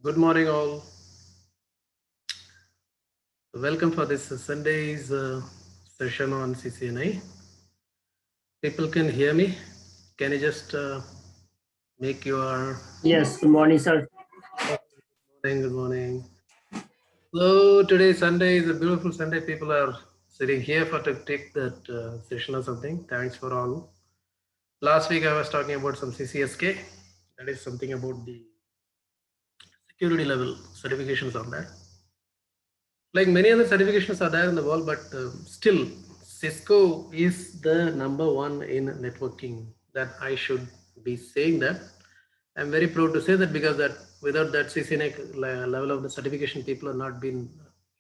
Good morning, all. Welcome for this Sunday's session on CCNA. People can hear me. Can you just make your Yes, good morning, sir. morning? Good morning. So today Sunday is a beautiful Sunday. People are sitting here for to take that session or something. Thanks for all. Last week I was talking about some CCSK. That is something about the security level certifications on that. Like many other certifications are there in the world, but still Cisco is the number one in networking. That I should be saying that. I'm very proud to say that because that without that CCNA level of the certification, people are not been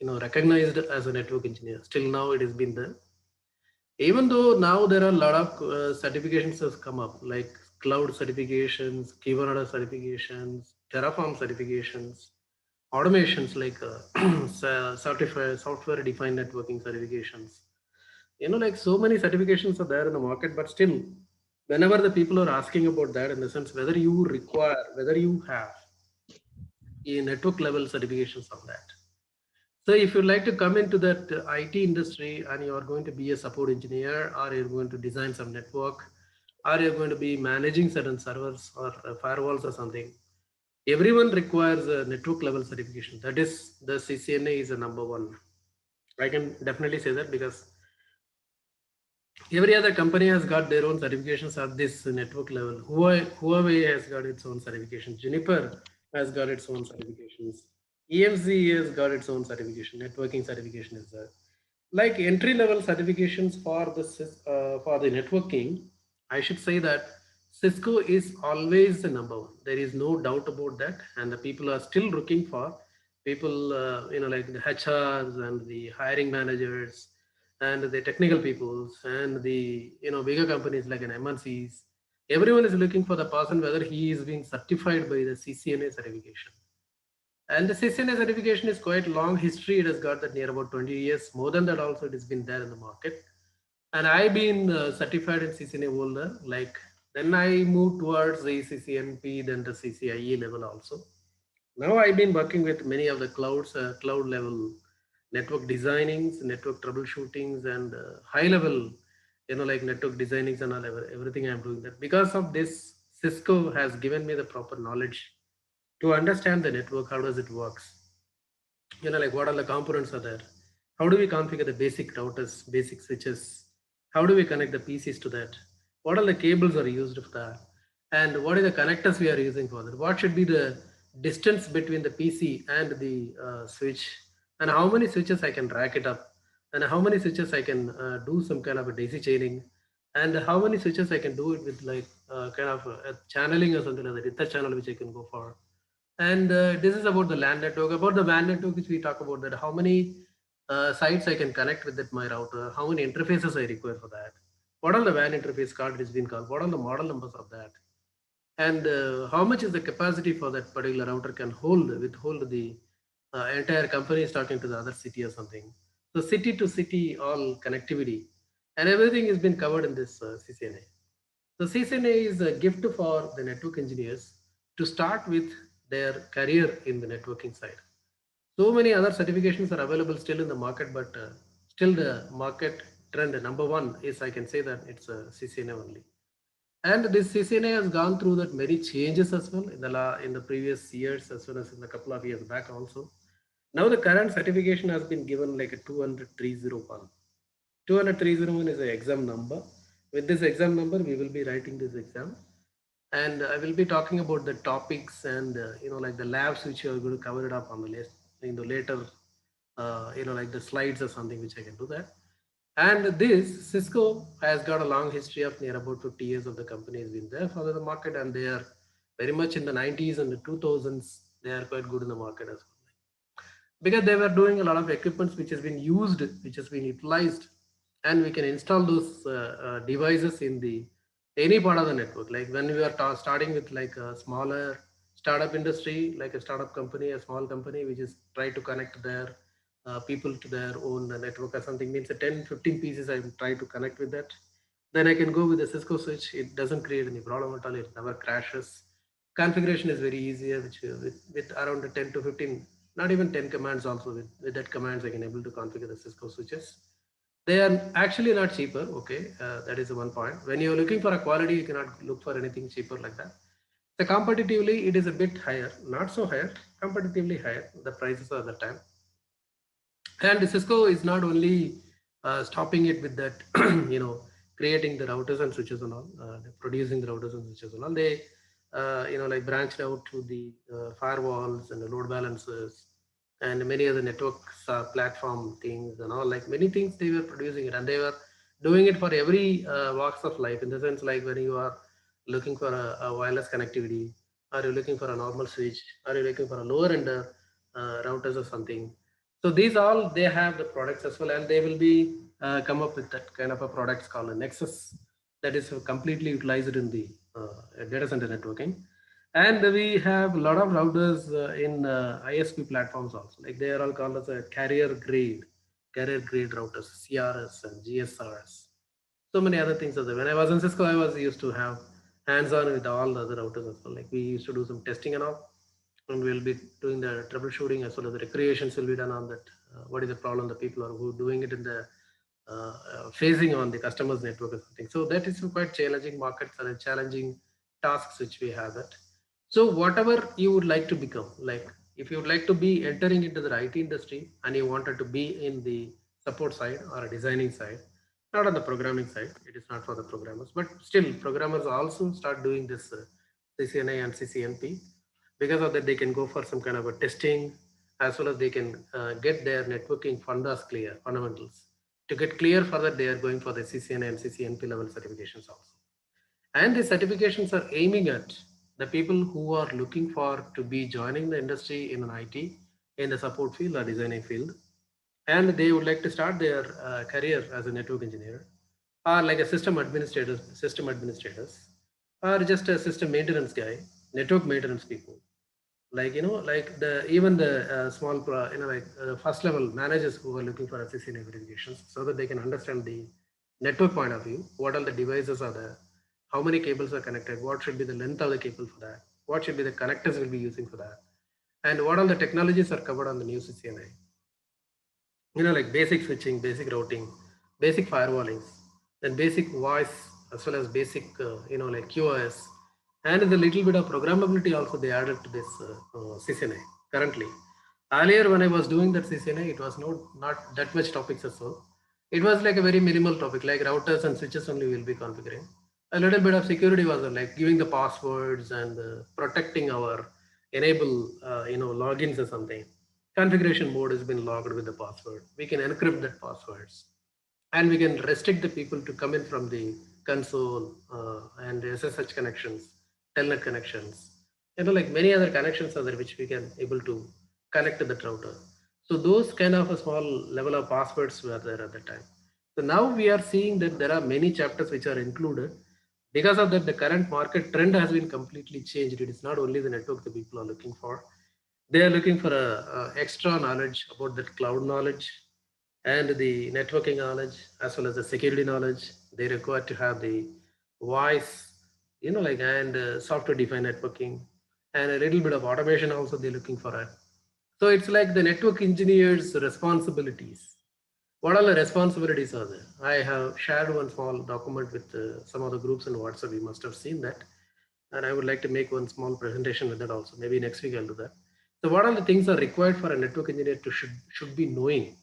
recognized as a network engineer. Still now it has been there. Even though now there are a lot of certifications has come up like cloud certifications, Kibernada certifications, Terraform certifications, automations like certified software defined networking certifications. Like so many certifications are there in the market, but still whenever the people are asking about that, in the sense whether you require, whether you have a network level certifications on that. So if you'd like to come into that IT industry and you are going to be a support engineer, or you're going to design some network, or you're going to be managing certain servers or firewalls or something, everyone requires a network level certification. That is, the CCNA is a number one. I can definitely say that because every other company has got their own certifications at this network level. Huawei has got its own certification. Juniper has got its own certifications. EMC has got its own certification. Networking certification is there. Like entry level certifications for for the networking, I should say that Cisco is always the number one. There is no doubt about that, and the people are still looking for people, like the HRs and the hiring managers and the technical peoples and the bigger companies like an MNCs. Everyone is looking for the person whether he is being certified by the CCNA certification. And the CCNA certification is quite long history. It has got that near about 20 years. More than that also it has been there in the market. And I've been certified in CCNA holder. Like then I moved towards the CCNP, then the CCIE level also. Now I've been working with many of the cloud level network designings, network troubleshootings, and high level, like network designings and all everything I'm doing that. Because of this, Cisco has given me the proper knowledge to understand the network. How does it works? Like what are the components are there? How do we configure the basic routers, basic switches? How do we connect the PCs to that? What are the cables are used for that? And what are the connectors we are using for that? What should be the distance between the PC and the switch? And how many switches I can rack it up? And how many switches I can do some kind of a daisy chaining? And how many switches I can do it with like kind of a channeling or something like that, ether channel which I can go for. And this is about the LAN network. About the WAN network, which we talk about that, how many sites I can connect with that my router, how many interfaces I require for that, what are the WAN interface card it is being called, what are the model numbers of that, and how much is the capacity for that particular router can withhold the entire company is talking to the other city or something. So city to city all connectivity and everything has been covered in this CCNA. So CCNA is a gift for the network engineers to start with their career in the networking side. So many other certifications are available still in the market, but still the market trend number one is, I can say that it's a CCNA only. And this CCNA has gone through that many changes as well in in the previous years as well as in a couple of years back also. Now the current certification has been given like a 200,301. 200,301 is the exam number. With this exam number, we will be writing this exam, and I will be talking about the topics and like the labs which you are going to cover it up on the list in the later, like the slides or something which I can do that. And this Cisco has got a long history of near about 50 years of the company has been there for the market, and they are very much in the 90s and the 2000s. They are quite good in the market as well because they were doing a lot of equipments which has been used, which has been utilized, and we can install those devices in the any part of the network. Like when we are starting with like a smaller startup industry, like a startup company, a small company which is try to connect their people to their own network or something, means a 10 15 pieces I try to connect with that, then I can go with the Cisco switch. It doesn't create any problem at all. It never crashes. Configuration is very easier, which with around 10 to 15, not even 10 commands also. With that commands, I can able to configure the Cisco switches. They are actually not cheaper. Okay, that is one point. When you're looking for a quality, you cannot look for anything cheaper like that. So competitively, it is a bit higher, not so higher, competitively higher. The prices are the time. And Cisco is not only stopping it with that, creating the routers and switches and all, producing the routers and switches and all. They, like branched out to the firewalls and the load balancers and many other networks platform things and all. Like many things they were producing it, and they were doing it for every walks of life. In the sense, like when you are looking for a wireless connectivity, are you looking for a normal switch, are you looking for a lower end routers or something. So these all they have the products as well, and they will be come up with that kind of a products called a Nexus that is completely utilized in the data center networking. And we have a lot of routers in ISP platforms also. Like they are all called as a carrier grade routers, CRS and GSRS. So many other things as well. When I was in Cisco, I was used to have hands-on with all the other routers as well. Like we used to do some testing and all, and we'll be doing the troubleshooting as well as the recreations will be done on that. What is the problem the people are who doing it in the phasing on the customer's network or something. So that is quite challenging markets and challenging tasks which we have that. So whatever you would like to become, like if you would like to be entering into the IT industry and you wanted to be in the support side or a designing side, not on the programming side, it is not for the programmers, but still programmers also start doing this CCNA and CCNP. Because of that, they can go for some kind of a testing as well as they can get their networking fundamentals. To get clear for that, they are going for the CCNA and CCNP level certifications also. And the certifications are aiming at the people who are looking for to be joining the industry in an IT, in the support field or designing field, and they would like to start their career as a network engineer, or like a system administrators, or just a system maintenance guy, network maintenance people. Like like the even the small like first level managers who are looking for SCCA verifications, so that they can understand the network point of view. What all the devices are there? How many cables are connected? What should be the length of the cable for that? What should be the connectors we'll be using for that? And what all the technologies are covered on the new CCNA? Like basic switching, basic routing, basic firewalling, then basic voice, as well as basic like QoS, and the little bit of programmability also they added to this CCNA currently. Earlier when I was doing that CCNA, it was not that much topics as well. It was like a very minimal topic, like routers and switches only will be configuring. A little bit of security was like giving the passwords and protecting our enable logins or something. Configuration mode has been logged with the password. We can encrypt that passwords, and we can restrict the people to come in from the console and SSH connections, telnet connections, like many other connections are there which we can able to connect to that router. So those kind of a small level of passwords were there at the time. So now we are seeing that there are many chapters which are included. Because of that, the current market trend has been completely changed. It is not only the network the people are looking for. They are looking for a extra knowledge about that cloud knowledge and the networking knowledge as well as the security knowledge. They require to have the voice, like and software defined networking and a little bit of automation also they're looking for it. So it's like the network engineers' responsibilities. What are the responsibilities are there? I have shared one small document with some of the groups in WhatsApp. You must have seen that, and I would like to make one small presentation with that also. Maybe next week I'll do that. So what are the things are required for a network engineer to should be knowing?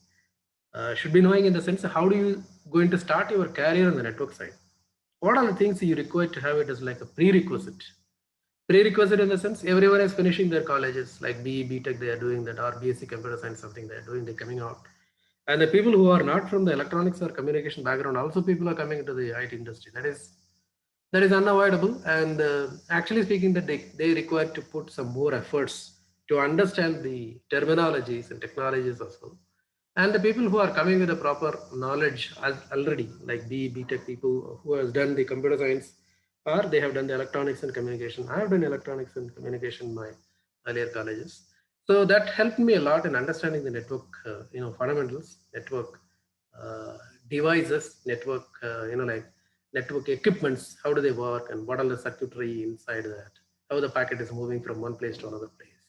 Should be knowing in the sense how do you going to start your career on the network side? What are the things you require to have it as like a prerequisite? Prerequisite in the sense everyone is finishing their colleges like BE, BTech, they are doing that, or BSc computer science, something they are doing, they're coming out. And the people who are not from the electronics or communication background, also people are coming into the IT industry. That is unavoidable. And actually speaking, that they require to put some more efforts to understand the terminologies and technologies as well. And the people who are coming with a proper knowledge already, like the BTech people who has done the computer science, or they have done the electronics and communication. I have done electronics and communication in my earlier colleges. So that helped me a lot in understanding the network, fundamentals, network uh, devices, network, like network equipments, how do they work and what are the circuitry inside that. how the packet is moving from one place to another place,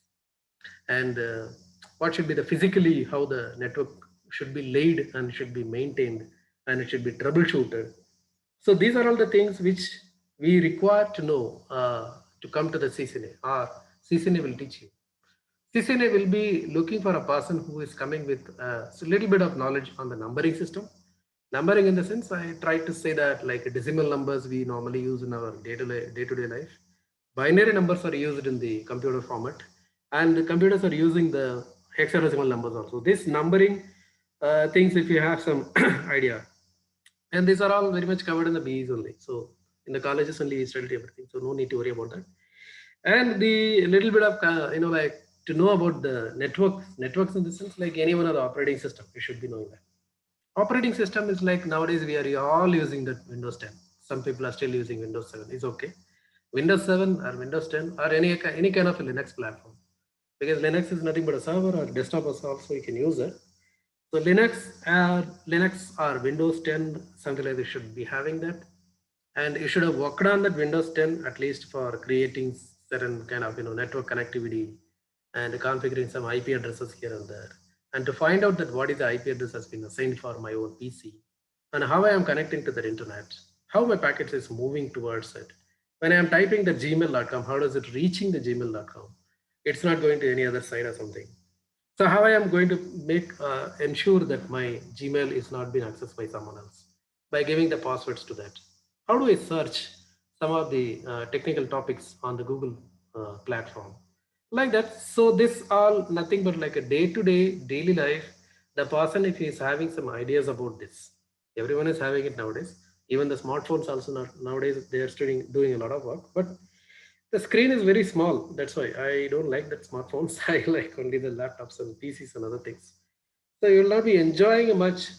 and what should be the physically how the network should be laid and should be maintained, and it should be troubleshooted. So these are all the things which we require to know to come to the CCNA, or CCNA will teach you. CCNA will be looking for a person who is coming with a little bit of knowledge on the numbering system. Numbering in the sense, I try to say that like decimal numbers we normally use in our day-to-day life. Binary numbers are used in the computer format, and the computers are using the hexadecimal numbers also. This numbering things, if you have some idea, and these are all very much covered in the BEs only. So in the colleges only we studied everything, so no need to worry about that. And the little bit of like to know about the networks in the sense like any one of the operating system, you should be knowing that. Operating system is like nowadays we are all using that Windows 10. Some people are still using Windows 7. It's okay. Windows 7 or Windows 10 or any kind of a Linux platform, because Linux is nothing but a server or desktop also you can use it. So Linux or Windows 10, something like this should be having that. And you should have worked on that Windows 10 at least for creating certain kind of network connectivity and configuring some IP addresses here and there. And to find out that what is the IP address has been assigned for my own PC and how I am connecting to the internet, how my packets is moving towards it. When I am typing the gmail.com, how does it reaching the gmail.com? It's not going to any other site or something. So how I am going to make ensure that my Gmail is not being accessed by someone else by giving the passwords to that. How do I search some of the technical topics on the Google platform like that? So this all nothing but like a day-to-day daily life. The person if he is having some ideas about this, everyone is having it nowadays. Even the smartphones also nowadays they are doing a lot of work, but the screen is very small. That's why I don't like that smartphones. I like only the laptops and PCs and other things. So you will not be enjoying much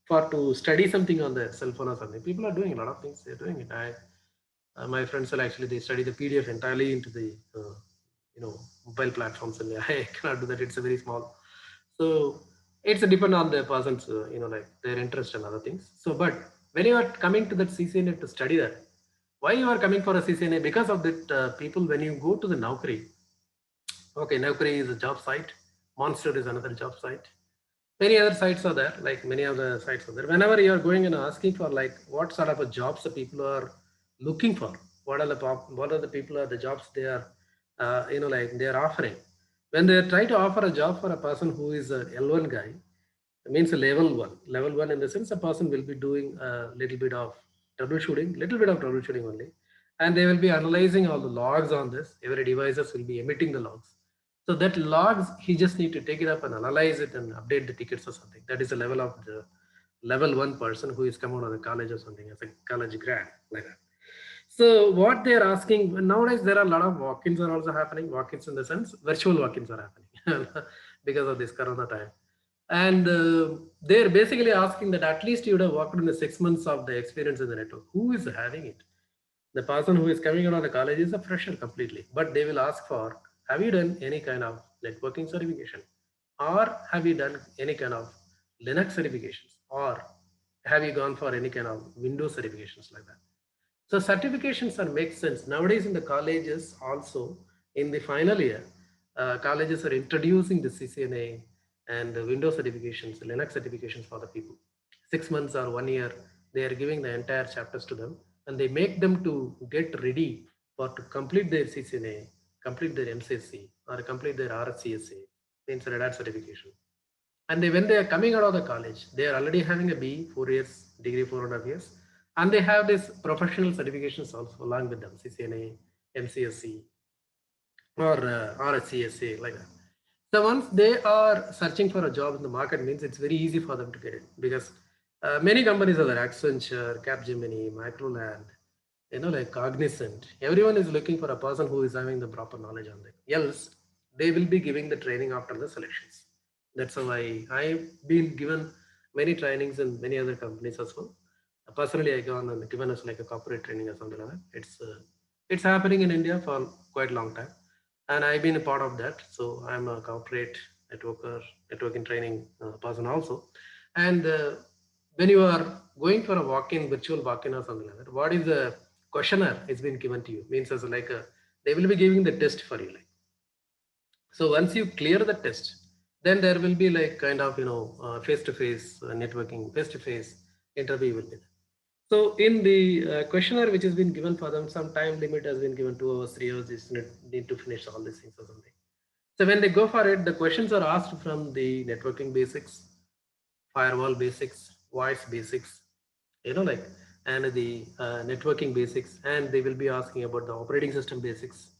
for to study something on the cell phone or something. People are doing a lot of things. They're doing it. My friends will actually they study the PDF entirely into the mobile platforms, and I cannot do that. It's a very small. So it's a depend on the person's like their interest and other things. So but when you are coming to that CCNA to study that, why you are coming for a CCNA? Because of that people when you go to the Naukri. Okay, Naukri is a job site. Monster is another job site. Many other sites are there, like many other sites are there. Whenever you are going and asking for like what sort of a jobs the people are looking for, what are the people are the jobs they are, like they are offering. When they try to offer a job for a person who is a L1 guy, it means a level one. Level one in the sense a person will be doing a little bit of troubleshooting only, and they will be analyzing all the logs on this. Every devices will be emitting the logs. So that logs, he just need to take it up and analyze it and update the tickets or something. That is the level of the level one person who is come out of the college or something as a college grad like that. So what they're asking nowadays, there are a lot of walk-ins are also happening. Walk-ins in the sense virtual walk-ins are happening because of this Corona time, and they're basically asking that at least you would have worked in the 6 months of the experience in the network. Who is having it? The person who is coming out of the college is a fresher completely, but they will ask for, have you done any kind of networking certification, or have you done any kind of Linux certifications, or have you gone for any kind of Windows certifications like that? So certifications are make sense nowadays in the colleges also. In the final year, colleges are introducing the CCNA and the Windows certifications, Linux certifications for the people. 6 months or 1 year, they are giving the entire chapters to them, and they make them to get ready for to complete their CCNA, complete their MCSC, or complete their RSCSA, means Red Hat certification. And when they are coming out of the college, they are already having a B, 4 years, degree 4.5 years, and they have this professional certifications also along with them, CCNA, MCSC, or RSCSA, like that. So once they are searching for a job in the market, means it's very easy for them to get it, because many companies are there, Accenture, Capgemini, Microland, like Cognizant. Everyone is looking for a person who is having the proper knowledge on it. Else, they will be giving the training after the selections. That's how I've been given many trainings in many other companies as well. Personally, I gone and given us like a corporate training or something like that. It's happening in India for quite a long time, and I've been a part of that. So I'm a corporate networking training person also. And when you are going for a walk-in, virtual walk-in or something like that, what is the questionnaire it's been given to you? Means as like a They will be giving the test for you. Like, so once you clear the test, then there will be like kind of, face-to-face networking, face-to-face interview will be there. So in the questionnaire which has been given for them, some time limit has been given, 2 hours, 3 hours, this need to finish all these things or something. So when they go for it, the questions are asked from the networking basics, firewall basics, voice basics, like, and the networking basics, and they will be asking about the operating system basics,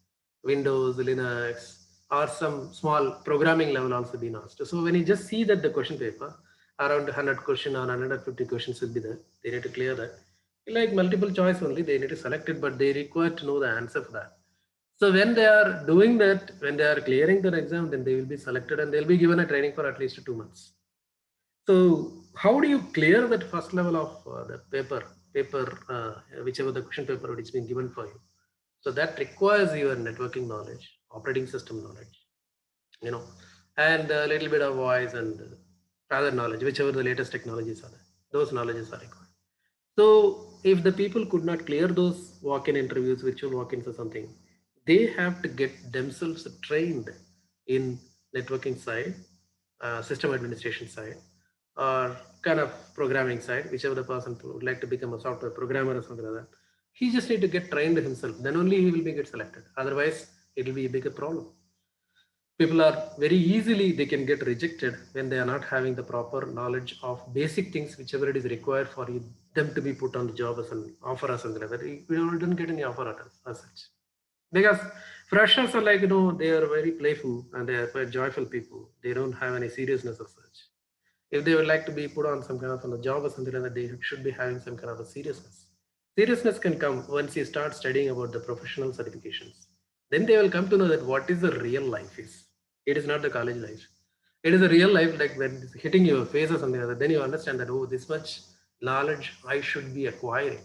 Windows, Linux, or some small programming level also being asked. So when you just see that the question paper, around 100 question or 150 questions will be there, they need to clear that. Like multiple choice only, they need to select it, but they require to know the answer for that. So when they are doing that, when they are clearing their exam, then they will be selected and they'll be given a training for at least 2 months. So how do you clear that first level of the whichever the question paper which is being given for you? So that requires your networking knowledge, operating system knowledge, and a little bit of voice and other knowledge, whichever the latest technologies are there. Those knowledges are required. So if the people could not clear those walk-in interviews, virtual walk-ins or something, they have to get themselves trained in networking side, system administration side, or kind of programming side, whichever the person would like to become a software programmer or something like that. He just need to get trained himself. Then only he will be get selected. Otherwise, it will be a bigger problem. People are very easily, they can get rejected when they are not having the proper knowledge of basic things, whichever it is required for them to be put on the job as an offer or something like that. We don't get any offer as such, because freshers are like, they are very playful and they are quite joyful people. They don't have any seriousness as such. If they would like to be put on some kind of a job or something like that, they should be having some kind of a seriousness. Seriousness can come once you start studying about the professional certifications. Then they will come to know that what is the real life is. It is not the college life. It is a real life, like when it's hitting your face or something like that. Then you understand that, oh, this much knowledge I should be acquiring.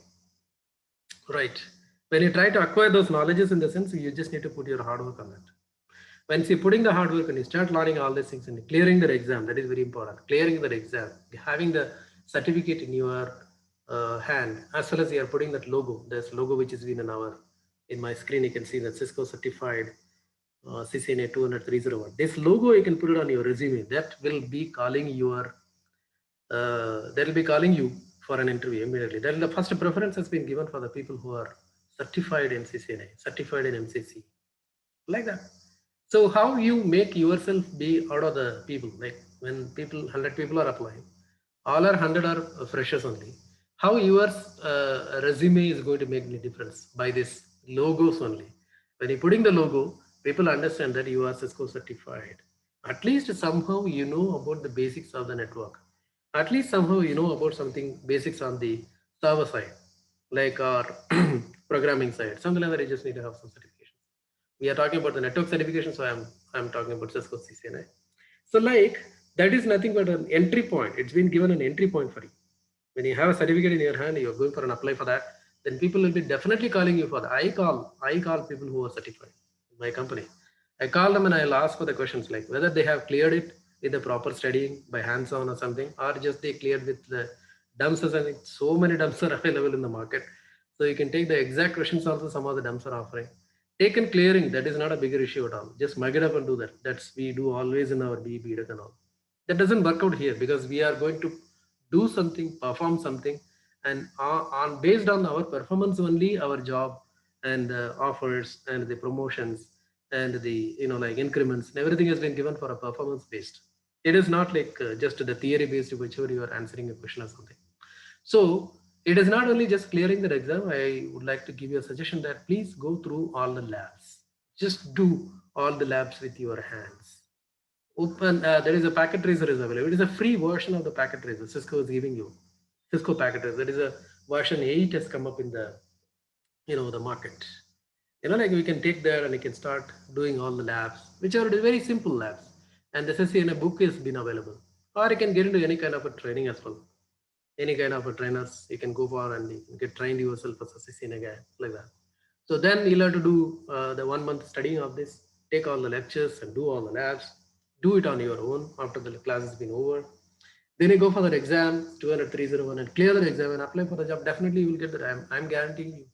Right. When you try to acquire those knowledges, in the sense, you just need to put your hard work on it. Once you're putting the hard work and you start learning all these things and clearing the exam, that is very important. Clearing the exam, having the certificate in your hand, as well as you are putting that logo. There's logo which is been in my screen. You can see that Cisco certified CCNA 200-301. This logo you can put it on your resume. That will be calling you for an interview immediately. Then the first preference has been given for the people who are certified in CCNA, certified in MCC, like that. So how you make yourself be out of the people, like when 100 people are applying, all are 100 are freshers only. How your resume is going to make any difference by this logos only. When you're putting the logo, people understand that you are Cisco certified. At least somehow you know about the basics of the network. At least somehow you know about something basics on the server side, like our programming side. Something like that, you just need to have some certification. We are talking about the network certification, so I'm talking about Cisco CCNA. So like that is nothing but an entry point. It's been given an entry point for you. When you have a certificate in your hand, you're going for an apply for that, then people will be definitely calling you for that. I call people who are certified in my company. I call them and I'll ask for the questions, like whether they have cleared it with the proper studying by hands-on or something, or just they cleared with the dumps. And so many dumps are available in the market. So you can take the exact questions also some of the dumps are offering. Taken clearing, that is not a bigger issue at all. Just mug it up and do that. That's we do always in our BTech and all. That doesn't work out here, because we are going to do something, perform something, and on based on our performance only, our job and offers and the promotions and the like increments and everything has been given for a performance based. It is not like just the theory based, whichever you are answering a question or something. So it is not only just clearing the exam. I would like to give you a suggestion that please go through all the labs. Just do all the labs with your hands. Open, there is a packet tracer is available. It is a free version of the packet tracer Cisco is giving you. Cisco packet tracer. There is a version 8 has come up in the, the market. Like we can take that and we can start doing all the labs, which are very simple labs. And this is in a book has been available. Or you can get into any kind of a training as well. Any kind of a trainers you can go for and you can get trained yourself as a CCNA guy, like that. So then you'll have to do the 1 month studying of this, take all the lectures and do all the labs, do it on your own after the class has been over. Then you go for that exam, 200-301, and clear the exam and apply for the job. Definitely you will get that. I'm guaranteeing you.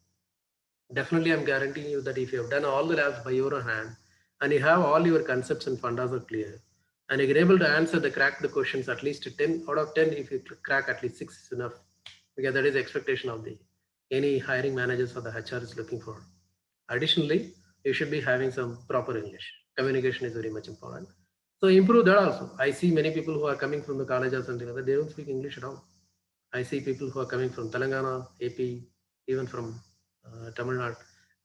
Definitely, I'm guaranteeing you that if you have done all the labs by your own hand and you have all your concepts and fundas are clear, and you're able to answer the crack the questions at least 10 out of 10, if you crack at least 6 is enough, because that is the expectation of the any hiring managers or the HR is looking for. Additionally, you should be having some proper English. Communication is very much important. So improve that also. I see many people who are coming from the college or something like that, they don't speak English at all. I see people who are coming from Telangana, AP, even from Tamil Nadu,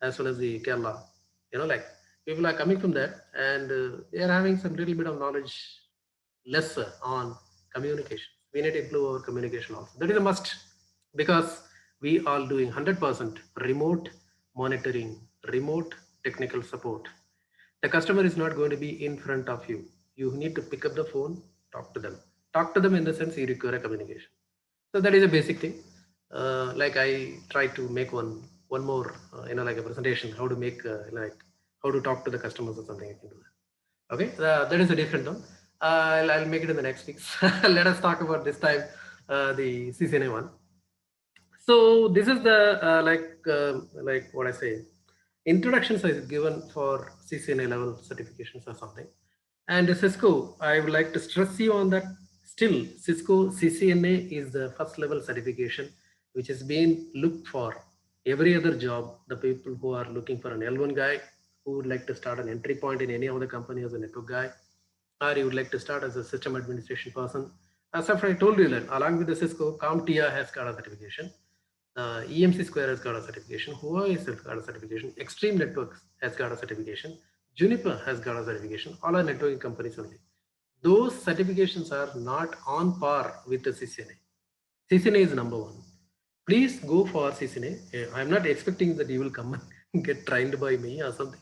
as well as the Kerala. Like people are coming from that, and they are having some little bit of knowledge lesser on communication. We need to improve our communication also. That is a must, because we are doing 100% remote monitoring, remote technical support. The customer is not going to be in front of you. You need to pick up the phone, talk to them. Talk to them in the sense you require a communication. So that is a basic thing. Like I try to make one more, like a presentation, how to make like how to talk to the customers or something. I can do that. Okay, that is a different one. I'll make it in the next week. Let us talk about this time the CCNA one. So this is the like what I say, introductions is given for CCNA level certifications or something. And Cisco, I would like to stress you on that. Still, Cisco CCNA is the first level certification which is being looked for every other job. The people who are looking for an L1 guy who would like to start an entry point in any other company as a network guy, or you would like to start as a system administration person. As I told you that along with the Cisco, CompTIA has got a certification. EMC Square has got a certification. Huawei has got a certification. Extreme Networks has got a certification. Juniper has got a certification. All are networking companies only. Those certifications are not on par with the CCNA. CCNA is number one. Please go for CCNA. I'm not expecting that you will come and get trained by me or something,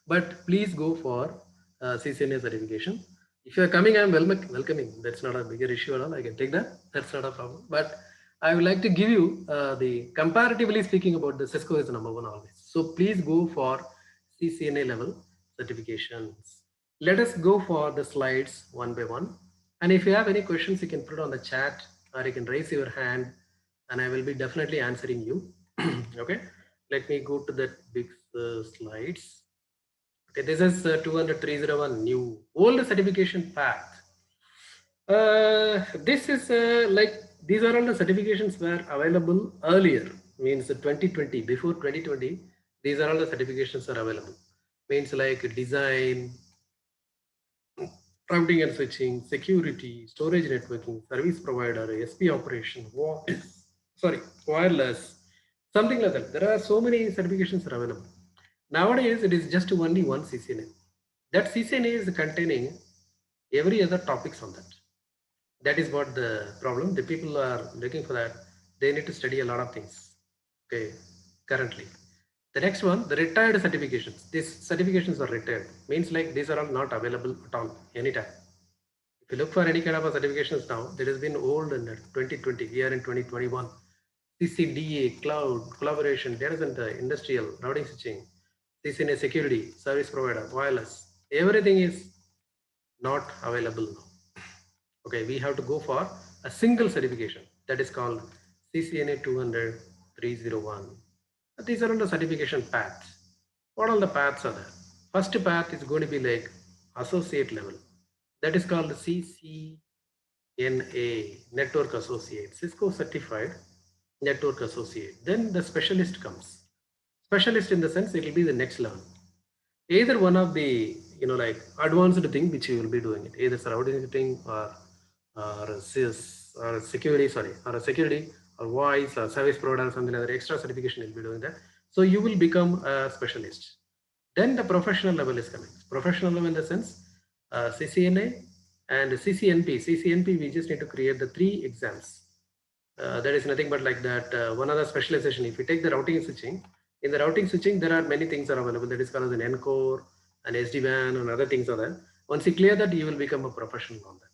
but please go for CCNA certification. If you are coming, I'm welcoming. That's not a bigger issue at all. I can take that. That's not a problem. But I would like to give you the comparatively speaking about the Cisco is number one always. So please go for CCNA level certifications. Let us go for the slides one by one. And if you have any questions, you can put it on the chat or you can raise your hand and I will be definitely answering you. Okay, let me go to that big slides. Okay, this is 200-301 new old certification path. This is like these are all the certifications were available earlier, means 2020, before 2020, these are all the certifications are available. Means like design, routing and switching, security, storage networking, service provider, SP operation, wireless, something like that. There are so many certifications are available. Nowadays, it is just only one CCNA. That CCNA is containing every other topics on that. That is what the problem. The people are looking for that. They need to study a lot of things. Okay, currently. The next one, the retired certifications. These certifications are retired. Means like these are all not available at all anytime. If you look for any kind of a certifications now, that has been old in 2020. We are in 2021. CCDA, cloud, collaboration, data center, industrial, routing switching, CCNA security, service provider, wireless. Everything is not available now. Okay, we have to go for a single certification that is called CCNA 200-301. These are all the certification paths. What all the paths are there? First path is going to be like associate level. That is called CCNA, Network Associate, Cisco Certified Network Associate. Then the specialist comes. Specialist in the sense it will be the next level. Either one of the like advanced thing which you will be doing it, either routing thing or security, or a security or voice or service provider or something like that. Extra certification you'll be doing that. So you will become a specialist. Then the professional level is coming. Professional level in the sense CCNA and CCNP. CCNP, we just need to create the 3 exams. That is nothing but like that. One other specialization, if you take the routing and switching, in the routing switching, there are many things are available. That is called as an NCore, an SD-WAN, and other things are there. Once you clear that, you will become a professional on that.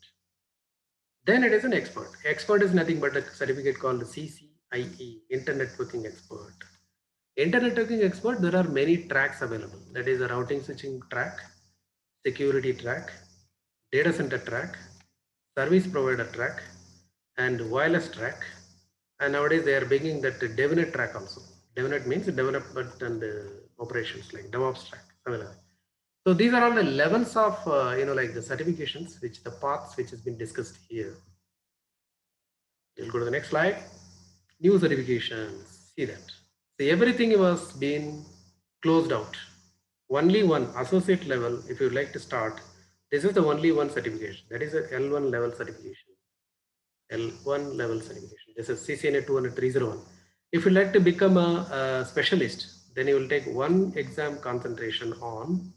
Then it is an expert. Expert is nothing but a certificate called CCIE, Internet Networking Expert. Internet Networking Expert, there are many tracks available. That is a routing switching track, security track, data center track, service provider track, and wireless track. And nowadays they are bringing that DevNet track also. DevNet means development and operations, like DevOps track. So these are all the levels of like the certifications, which the paths which has been discussed here. We'll go to the next slide. New certifications. See that. So everything was being closed out. Only one associate level. If you would like to start, this is the only one certification. That is a L1 level certification. L1 level certification. This is CCNA 200-301. If you like to become a specialist, then you will take one exam concentration on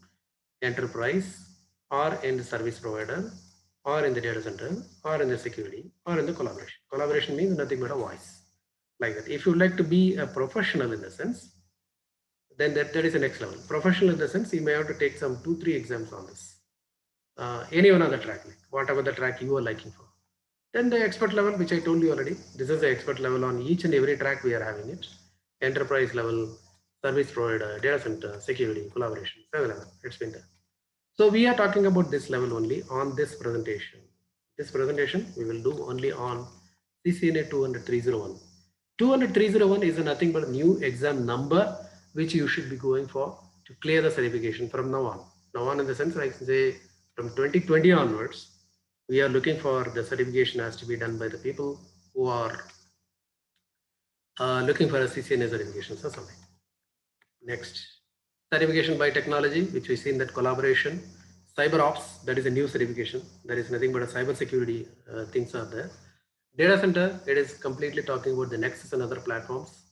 enterprise or in the service provider or in the data center or in the security or in the collaboration. Collaboration means nothing but a voice, like that. If you like to be a professional in the sense, then that is the next level. Professional in the sense, you may have to take some 2-3 exams on this. Any one other track, like whatever the track you are liking for. Then the expert level, which I told you already, this is the expert level on each and every track we are having it. Enterprise level, service provider, data center, security, collaboration, 7 level, it's been done. So we are talking about this level only on this presentation. This presentation we will do only on CCNA 200-301. 200-301 is nothing but a new exam number which you should be going for to clear the certification from now on. Now on in the sense, like say from 2020 onwards, we are looking for the certification has to be done by the people who are looking for a CCNA certification or something. Next, certification by technology, which we see in that collaboration. Cyber ops, that is a new certification. There is nothing but a cyber security things are there. Data center, it is completely talking about the Nexus and other platforms.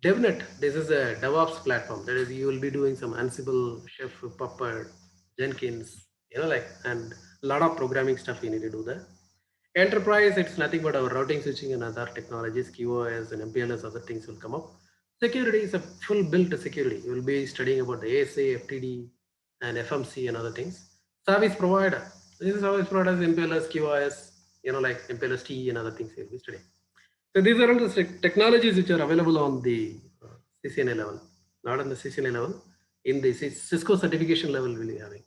DevNet, this is a DevOps platform. That is, you will be doing some Ansible, Chef, Puppet, Jenkins, and a lot of programming stuff you need to do there. Enterprise, it's nothing but our routing, switching, and other technologies, QoS and MPLS, other things will come up. Security is a full built security. You will be studying about the ASA, FTD, and FMC and other things. Service provider, this is service providers, MPLS, QoS, like MPLS T and other things you'll be studying. So these are all the technologies which are available on the CCNA level, not on the CCNA level. In the Cisco certification level, we'll be having.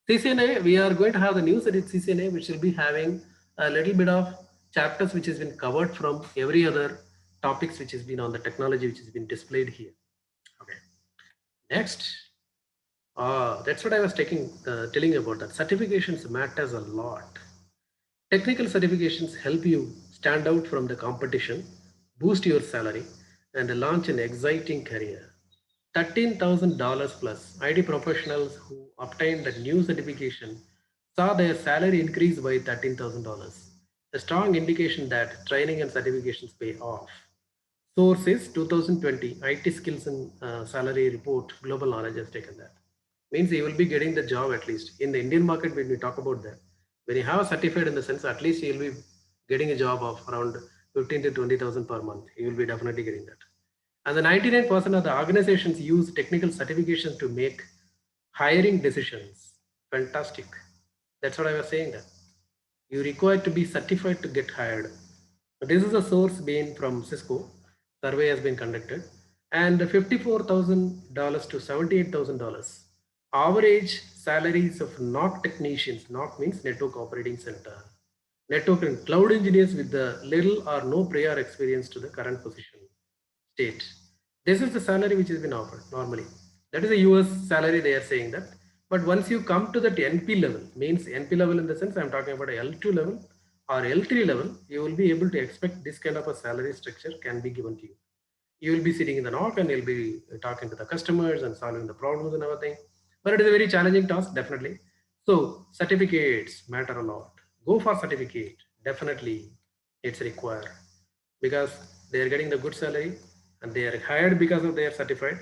CCNA, we are going to have the new CCNA, which will be having a little bit of chapters which has been covered from every other topics which has been on the technology which has been displayed here. Okay. Next, that's what I was telling you about that. Certifications matters a lot. Technical certifications help you stand out from the competition, boost your salary, and launch an exciting career. $13,000 plus IT professionals who obtained the new certification saw their salary increase by $13,000. A strong indication that training and certifications pay off. Source is 2020 IT skills and salary report. Global Knowledge has taken that. Means you will be getting the job at least in the Indian market. When we talk about that, when you have a certified in the sense, at least you will be getting a job of around 15 to 20,000 per month. You will be definitely getting that. And the 99% of the organizations use technical certifications to make hiring decisions. Fantastic. That's what I was saying that. You require to be certified to get hired. This is a source being from Cisco. Survey has been conducted. And $54,000 to $78,000. Average salaries of NOC technicians. NOC means Network Operating Center. Network and cloud engineers with the little or no prior experience to the current position. State. This is the salary which has been offered normally. That is a US salary, they are saying that. But once you come to that NP level, means NP level in the sense I'm talking about a L2 level or L3 level, you will be able to expect this kind of a salary structure can be given to you. You will be sitting in the NOC and you'll be talking to the customers and solving the problems and everything. But it is a very challenging task, definitely. So certificates matter a lot. Go for certificate, definitely it's required because they are getting the good salary and they are hired because of they are certified,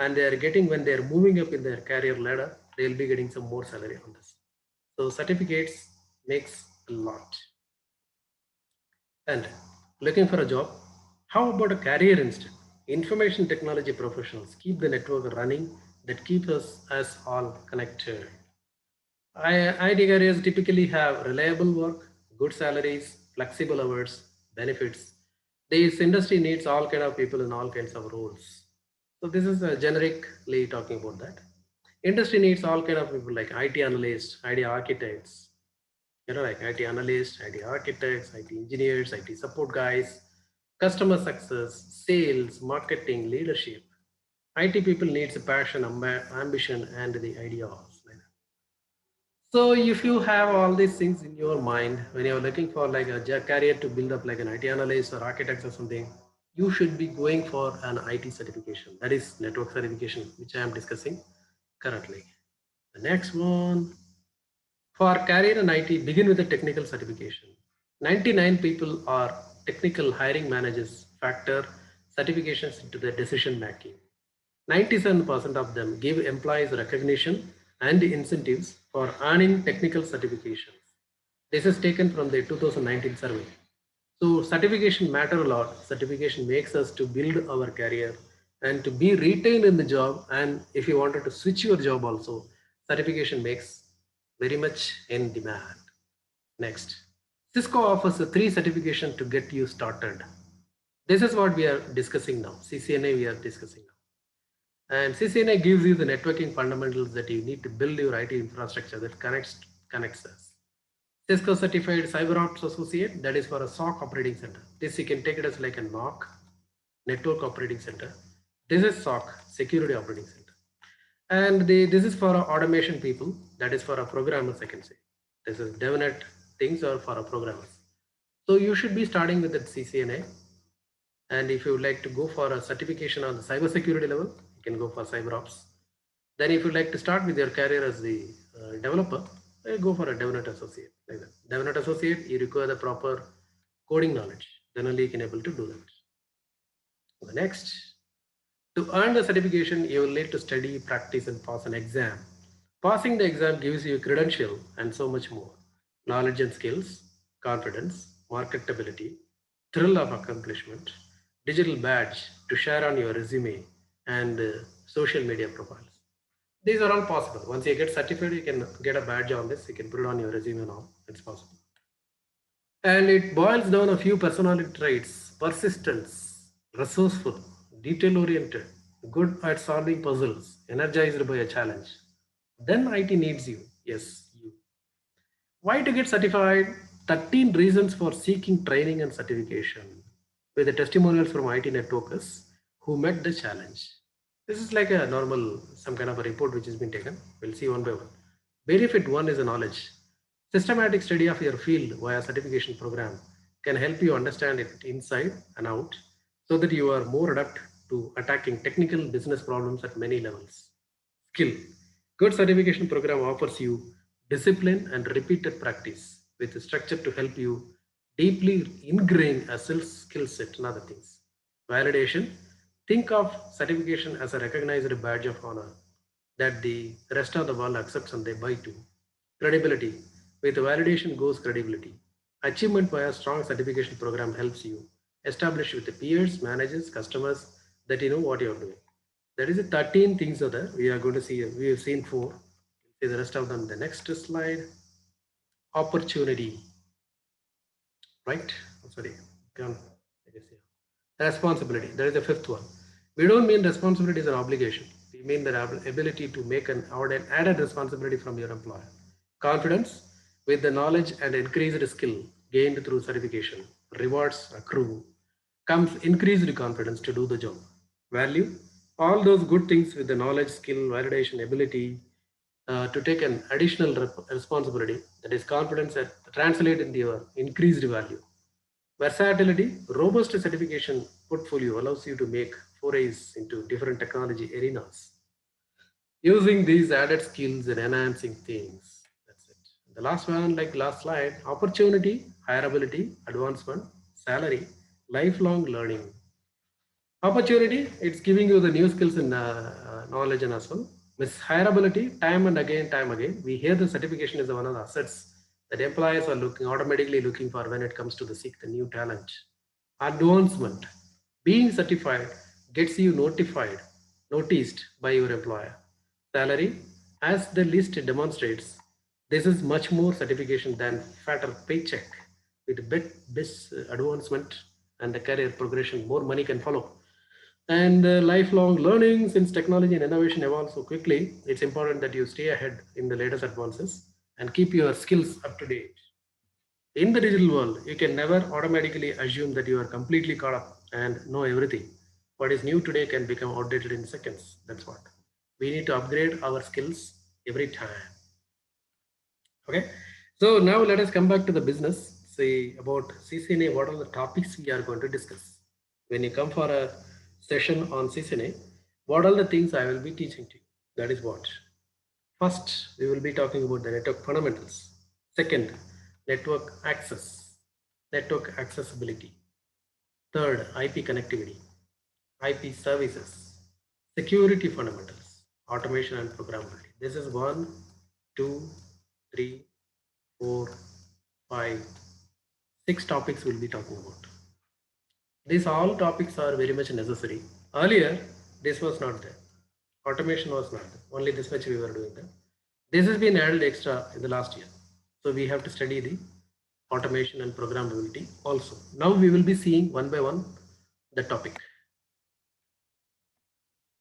and they are getting, when they are moving up in their career ladder, they will be getting some more salary on this. So certificates makes a lot. And looking for a job, how about a career instead? Information technology professionals keep the network running that keeps us all connected. IT careers typically have reliable work, good salaries, flexible hours, benefits. This industry needs all kind of people in all kinds of roles. So this is generically talking about that. Industry needs all kind of people like IT analysts, IT architects, like IT analysts, IT architects, IT engineers, IT support guys, customer success, sales, marketing, leadership. IT people needs a passion, ambition, and the ideas. So if you have all these things in your mind when you're looking for like a career to build up like an IT analyst or architect or something, you should be going for an IT certification. That is network certification, which I am discussing currently. The next one, for career in IT, begin with a technical certification. 99 people are technical hiring managers factor certifications into their decision making. 97% of them give employees recognition and incentives for earning technical certifications. This is taken from the 2019 survey. So certification matter a lot. Certification makes us to build our career and to be retained in the job. And if you wanted to switch your job also, certification makes very much in demand. Next, Cisco offers a 3 certification to get you started. This is what we are discussing now. CCNA we are discussing now. And CCNA gives you the networking fundamentals that you need to build your IT infrastructure that connects us. Cisco certified CyberOps Associate, that is for a SOC operating center. This you can take it as like a NOC, Network Operating Center. This is SOC, Security Operating Center. And this is for automation people, that is for a programmers, I can say. This is DevNet things or for a programmers. So you should be starting with the CCNA. And if you would like to go for a certification on the cybersecurity level, you can go for CyberOps. Then if you like to start with your career as the developer, go for a DevNet Associate. Like that. DevNet Associate, you require the proper coding knowledge. Then only you can able to do that. The next, to earn the certification, you will need to study, practice, and pass an exam. Passing the exam gives you a credential and so much more. Knowledge and skills, confidence, marketability, thrill of accomplishment, digital badge to share on your resume, and social media profiles. These are all possible. Once you get certified, you can get a badge on this. You can put it on your resume now. It's possible. And it boils down a few personality traits: persistence, resourceful, detail oriented, good at solving puzzles, energized by a challenge. Then IT needs you. Yes, you. Why to get certified? 13 reasons for seeking training and certification with the testimonials from IT networkers who met the challenge. This is like a normal, some kind of a report which has been taken. We'll see one by one. Benefit one is a knowledge. Systematic study of your field via certification program can help you understand it inside and out so that you are more adept to attacking technical business problems at many levels. Skill. Good certification program offers you discipline and repeated practice with a structure to help you deeply ingrain a skill set and other things. Validation. Think of certification as a recognized badge of honor that the rest of the world accepts and they buy to. Credibility. With validation goes credibility. Achievement via strong certification program helps you establish with the peers, managers, customers that you know what you're doing. That is the 13 things are there. We are going to see, we have seen 4. See the rest of them. The next slide. Opportunity. Right? Sorry. Come. Responsibility. That is the 5th one. We don't mean responsibility is an obligation. We mean the ability to make an added responsibility from your employer. Confidence, with the knowledge and increased skill gained through certification, rewards accrue, comes increased confidence to do the job. Value, all those good things with the knowledge, skill, validation, ability to take an additional responsibility, that is confidence that translate into your increased value. Versatility, robust certification portfolio allows you to make forays into different technology arenas using these added skills and enhancing things. That's it. The last one, like last slide, opportunity, hireability, advancement, salary, lifelong learning. Opportunity, it's giving you the new skills and knowledge and as well. With hireability, time again, we hear the certification is one of the assets that employers are automatically looking for when it comes to the seek the new talent. Advancement, being certified gets you noticed by your employer. Salary, as the list demonstrates, this is much more certification than fatter paycheck. With best advancement and the career progression, more money can follow. And lifelong learning, since technology and innovation evolve so quickly, it's important that you stay ahead in the latest advances and keep your skills up to date. In the digital world, you can never automatically assume that you are completely caught up and know everything. What is new today can become outdated in seconds. That's what. We need to upgrade our skills every time. Okay. So now let us come back to the business. Say about CCNA, what are the topics we are going to discuss? When you come for a session on CCNA, what are the things I will be teaching to you? That is what. First, we will be talking about the network fundamentals. Second, network access, network accessibility. Third, IP connectivity, IP services, security fundamentals, automation and programmability. This is 1, 2, 3, 4, 5, 6 topics we'll be talking about. These all topics are very much necessary. Earlier, this was not there. Automation was not there. Only this much we were doing that. This has been added extra in the last year. So we have to study the automation and programmability also. Now we will be seeing one by one the topic.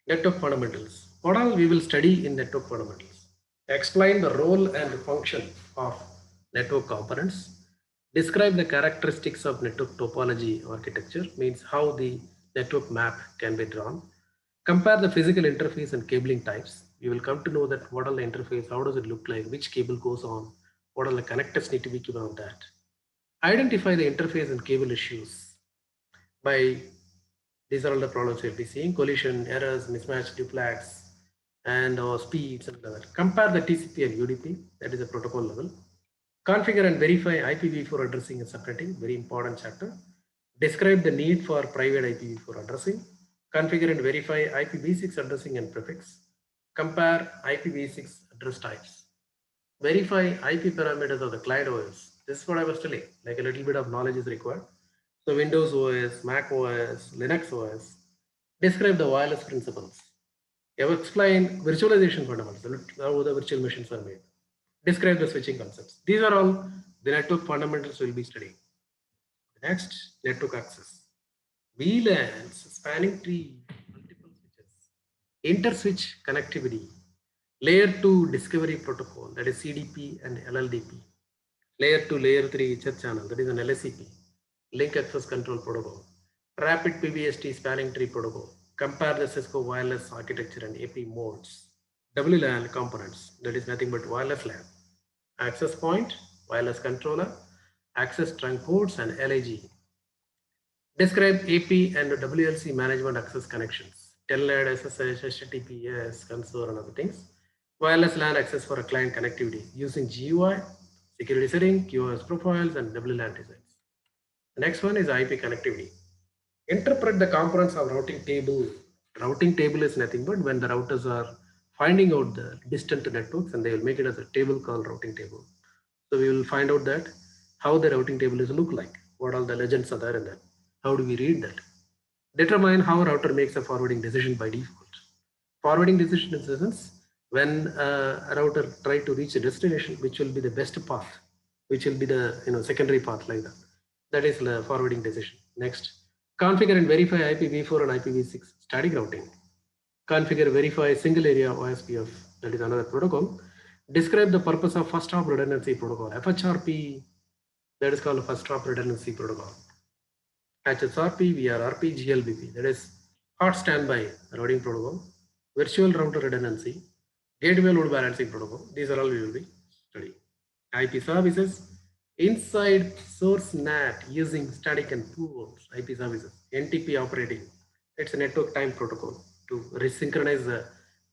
Network fundamentals. What all we will study in network fundamentals? Explain the role and function of network components. Describe the characteristics of network topology architecture, means how the network map can be drawn. Compare the physical interface and cabling types. You will come to know that what are the interface, how does it look like, which cable goes on, what are the connectors need to be given on that. Identify the interface and cable issues. By these are all the problems you'll be seeing: collision, errors, mismatch, duplex, and speeds and other. Compare the TCP and UDP, that is the protocol level. Configure and verify IPv4 addressing and subnetting, very important chapter. Describe the need for private IPv4 addressing. Configure and verify IPv6 addressing and prefix. Compare IPv6 address types. Verify IP parameters of the client OS. This is what I was telling, like a little bit of knowledge is required. So Windows OS, Mac OS, Linux OS. Describe the wireless principles. You have explained virtualization fundamentals, how the virtual machines are made. Describe the switching concepts. These are all the network fundamentals we'll be studying. Next, network access. VLANs, spanning tree, multiple switches, inter-switch connectivity, layer 2 discovery protocol, that is CDP and LLDP, layer 2, layer 3 Ethernet channel, that is an LSCP, link access control protocol, rapid PBST spanning tree protocol. Compare the Cisco wireless architecture and AP modes. WLAN components, that is nothing but wireless LAN, access point, wireless controller, access trunk ports, and LAG. Describe AP and WLC management access connections, Telnet, SSH, HTTPS, console, and other things. Wireless LAN access for a client connectivity using GUI, security setting, QoS profiles, and WLAN designs. The next one is IP connectivity. Interpret the components of routing table. Routing table is nothing but when the routers are finding out the distant networks, and they will make it as a table called routing table. So we will find out that how the routing table is look like, what all the legends are there in that, how do we read that. Determine how a router makes a forwarding decision by default. Forwarding decision in the sense when a router try to reach a destination, which will be the best path, which will be the secondary path, like that. That is the forwarding decision. Next, configure and verify IPv4 and IPv6 static routing. Configure, verify single area OSPF, that is another protocol. Describe the purpose of first hop redundancy protocol, FHRP, that is called first hop redundancy protocol. HSRP, VRRP, GLBP, that is hot standby routing protocol, virtual router redundancy, gateway load balancing protocol. These are all we will be studying. IP services, inside source NAT using static and pools. IP services, NTP operating. It's a network time protocol to resynchronize the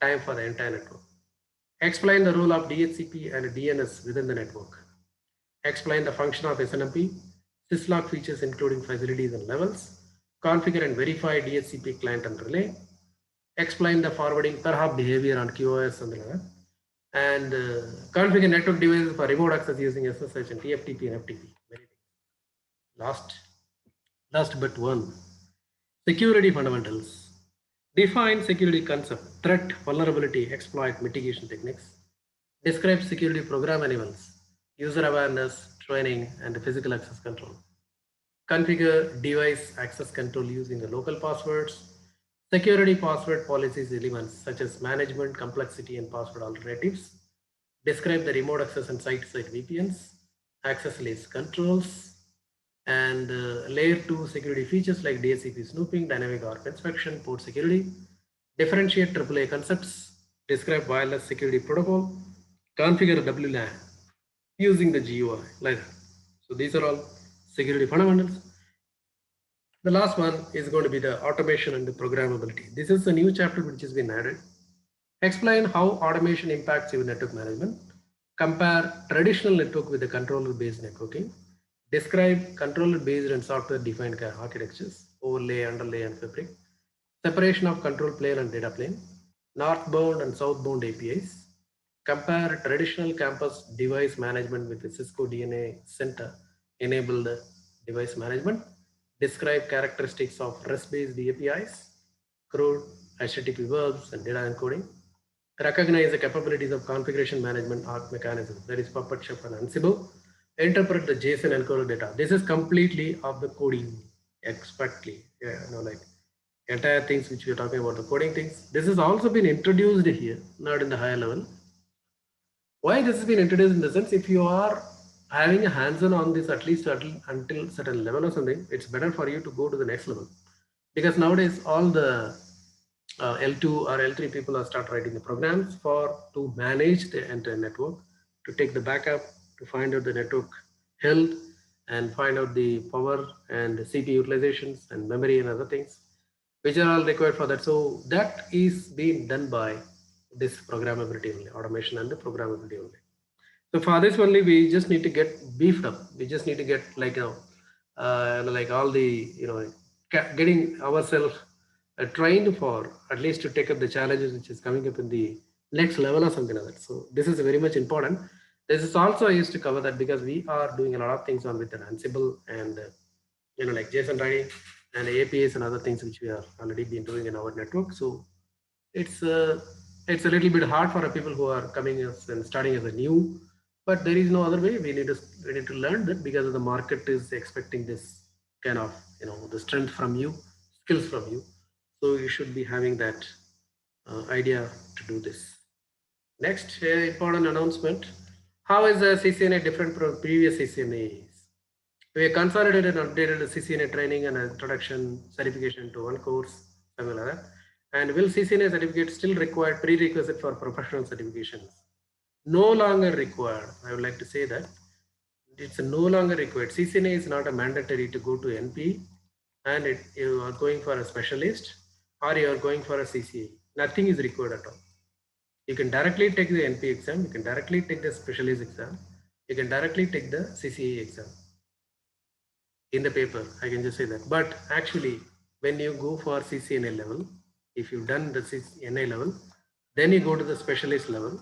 time for the entire network. Explain the role of DHCP and DNS within the network. Explain the function of SNMP, syslog features including facilities and levels. Configure and verify DHCP client and relay. Explain the forwarding per hop behavior on QoS and the and configure network devices for remote access using SSH and TFTP and FTP. Last but one, security fundamentals. Define security concept, threat, vulnerability, exploit, mitigation techniques. Describe security program animals, user awareness, training, and physical access control. Configure device access control using the local passwords. Security password policies elements such as management, complexity, and password alternatives. Describe the remote access and site-to-site VPNs. access layer controls, and layer 2 security features like DHCP snooping, dynamic ARP inspection, port security, differentiate AAA concepts, describe wireless security protocol, configure WLAN using the GUI like that. So these are all security fundamentals. The last one is going to be the automation and the programmability. This is a new chapter which has been added. Explain how automation impacts your network management. Compare traditional network with the controller-based networking. Describe controller-based and software-defined architectures, overlay, underlay, and fabric. Separation of control plane and data plane. Northbound and southbound APIs. Compare traditional campus device management with the Cisco DNA Center enabled device management. Describe characteristics of REST-based APIs, CRUD, HTTP verbs, and data encoding. Recognize the capabilities of configuration management arc mechanism, that is Puppet, Chef, and Ansible. Interpret the JSON encoded data. This is completely of the coding expertly. Yeah, like entire things which we are talking about, the coding things. This has also been introduced here, not in the higher level. Why this has been introduced in the sense, if you are having a hands-on on this at least until certain level or something, it's better for you to go to the next level. Because nowadays all the L2 or L3 people are start writing the programs for to manage the entire network, to take the backup, to find out the network health, and find out the power and the CPU utilizations and memory and other things, which are all required for that. So that is being done by this programmability only, automation and the programmability only. So for this only, we just need to get beefed up. We just need to get like like all the getting ourselves trained for at least to take up the challenges which is coming up in the next level or something like that. So this is very much important. This is also I used to cover that because we are doing a lot of things on with an Ansible and like JSON writing and APIs and other things which we are already been doing in our network. So it's it's a little bit hard for people who are coming as and starting as a new, but there is no other way. We need to learn that because the market is expecting this kind of the strength from you, skills from you. So you should be having that idea to do this. Next important announcement: how is the CCNA different from previous CCNAs? We consolidated and updated the CCNA training and introduction certification to one course, something like that. And will CCNA certificate still required prerequisite for professional certifications? No longer required. I would like to say that it's no longer required. CCNA is not a mandatory to go to NP, and you are going for a specialist or you are going for a CCA. Nothing is required at all. You can directly take the NP exam. You can directly take the specialist exam. You can directly take the CCA exam. In the paper, I can just say that. But actually, when you go for CCNA level, if you've done the CCNA level, then you go to the specialist level,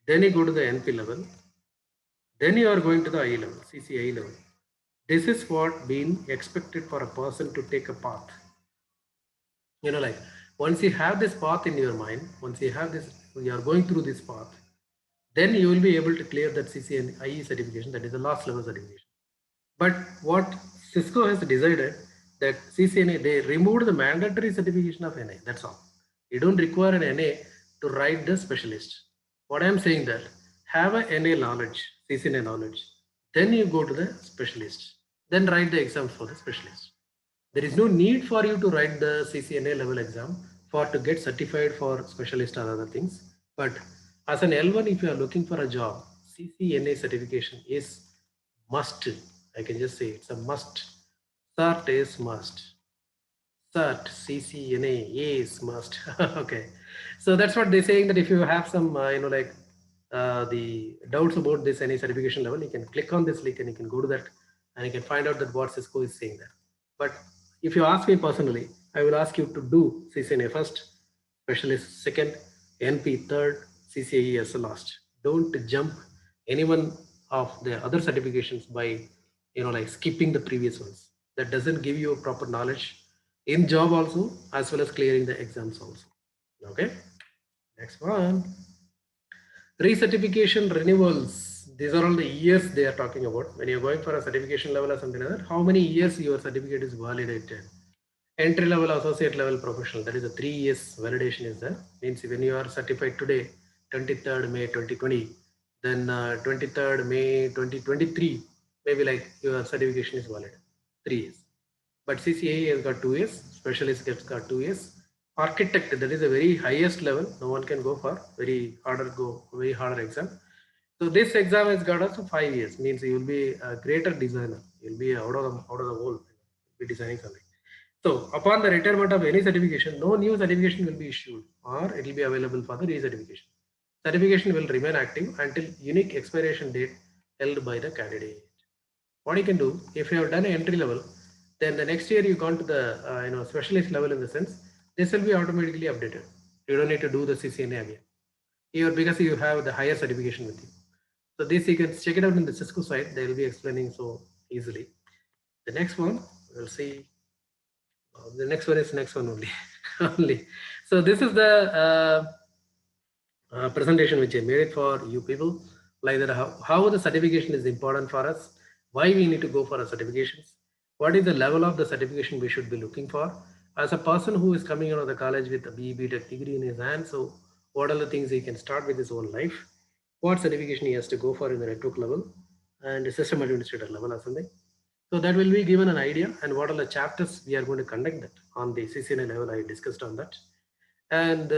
then you go to the NP level, then you are going to the IE level, CCIE level. This is what being expected for a person to take a path. Like once you have this path in your mind, once you have this, you are going through this path, then you will be able to clear that CCNIE certification, that is the last level certification. But what Cisco has decided that CCNA, they removed the mandatory certification of NA. That's all. You don't require an NA to write the specialist. What I'm saying that have a NA knowledge, CCNA knowledge, then you go to the specialist, then write the exam for the specialist. There is no need for you to write the CCNA level exam for to get certified for specialist or other things. But as an L1, if you are looking for a job, CCNA certification is must. I can just say it's a must. CERT is must. CERT, CCNA is must. Okay. So that's what they're saying, that if you have some, the doubts about this any certification level, you can click on this link and you can go to that and you can find out that what Cisco is saying there. But if you ask me personally, I will ask you to do CCNA first, specialist second, NP third, CCIE as the last. Don't jump anyone of the other certifications by like skipping the previous ones. That doesn't give you a proper knowledge in job also, as well as clearing the exams also. Okay, next one. Recertification renewals. These are all the years they are talking about. When you're going for a certification level or something like that, how many years your certificate is validated? Entry level, associate level, professional, that is a 3 years validation is there. Means when you are certified today, 23rd May 2020, then 23rd May 2023, maybe like your certification is valid, 3 years. But CCA has got 2 years, specialist has got 2 years. Architect, that is a very highest level. No one can go for very harder exam. So this exam has got also 5 years, means you will be a greater designer. You'll be out of the world, be designing something. So upon the retirement of any certification, no new certification will be issued or it will be available for the recertification. Certification will remain active until unique expiration date held by the candidate. What you can do, if you have done an entry level, then the next year you gone to the specialist level, in the sense this will be automatically updated. You don't need to do the CCNA again here because you have the higher certification with you. So this you can check it out in the Cisco site. They will be explaining so easily. The next one we'll see. The next one is next one only. only. So this is the presentation which I made it for you people, like that how the certification is important for us, why we need to go for a certifications, what is the level of the certification we should be looking for. As a person who is coming out of the college with a BE Tech degree in his hand, so what are the things he can start with his own life, what certification he has to go for in the network level and system administrator level or something. So that will be given an idea, and what are the chapters we are going to conduct that on the CCNA level. I discussed on that. And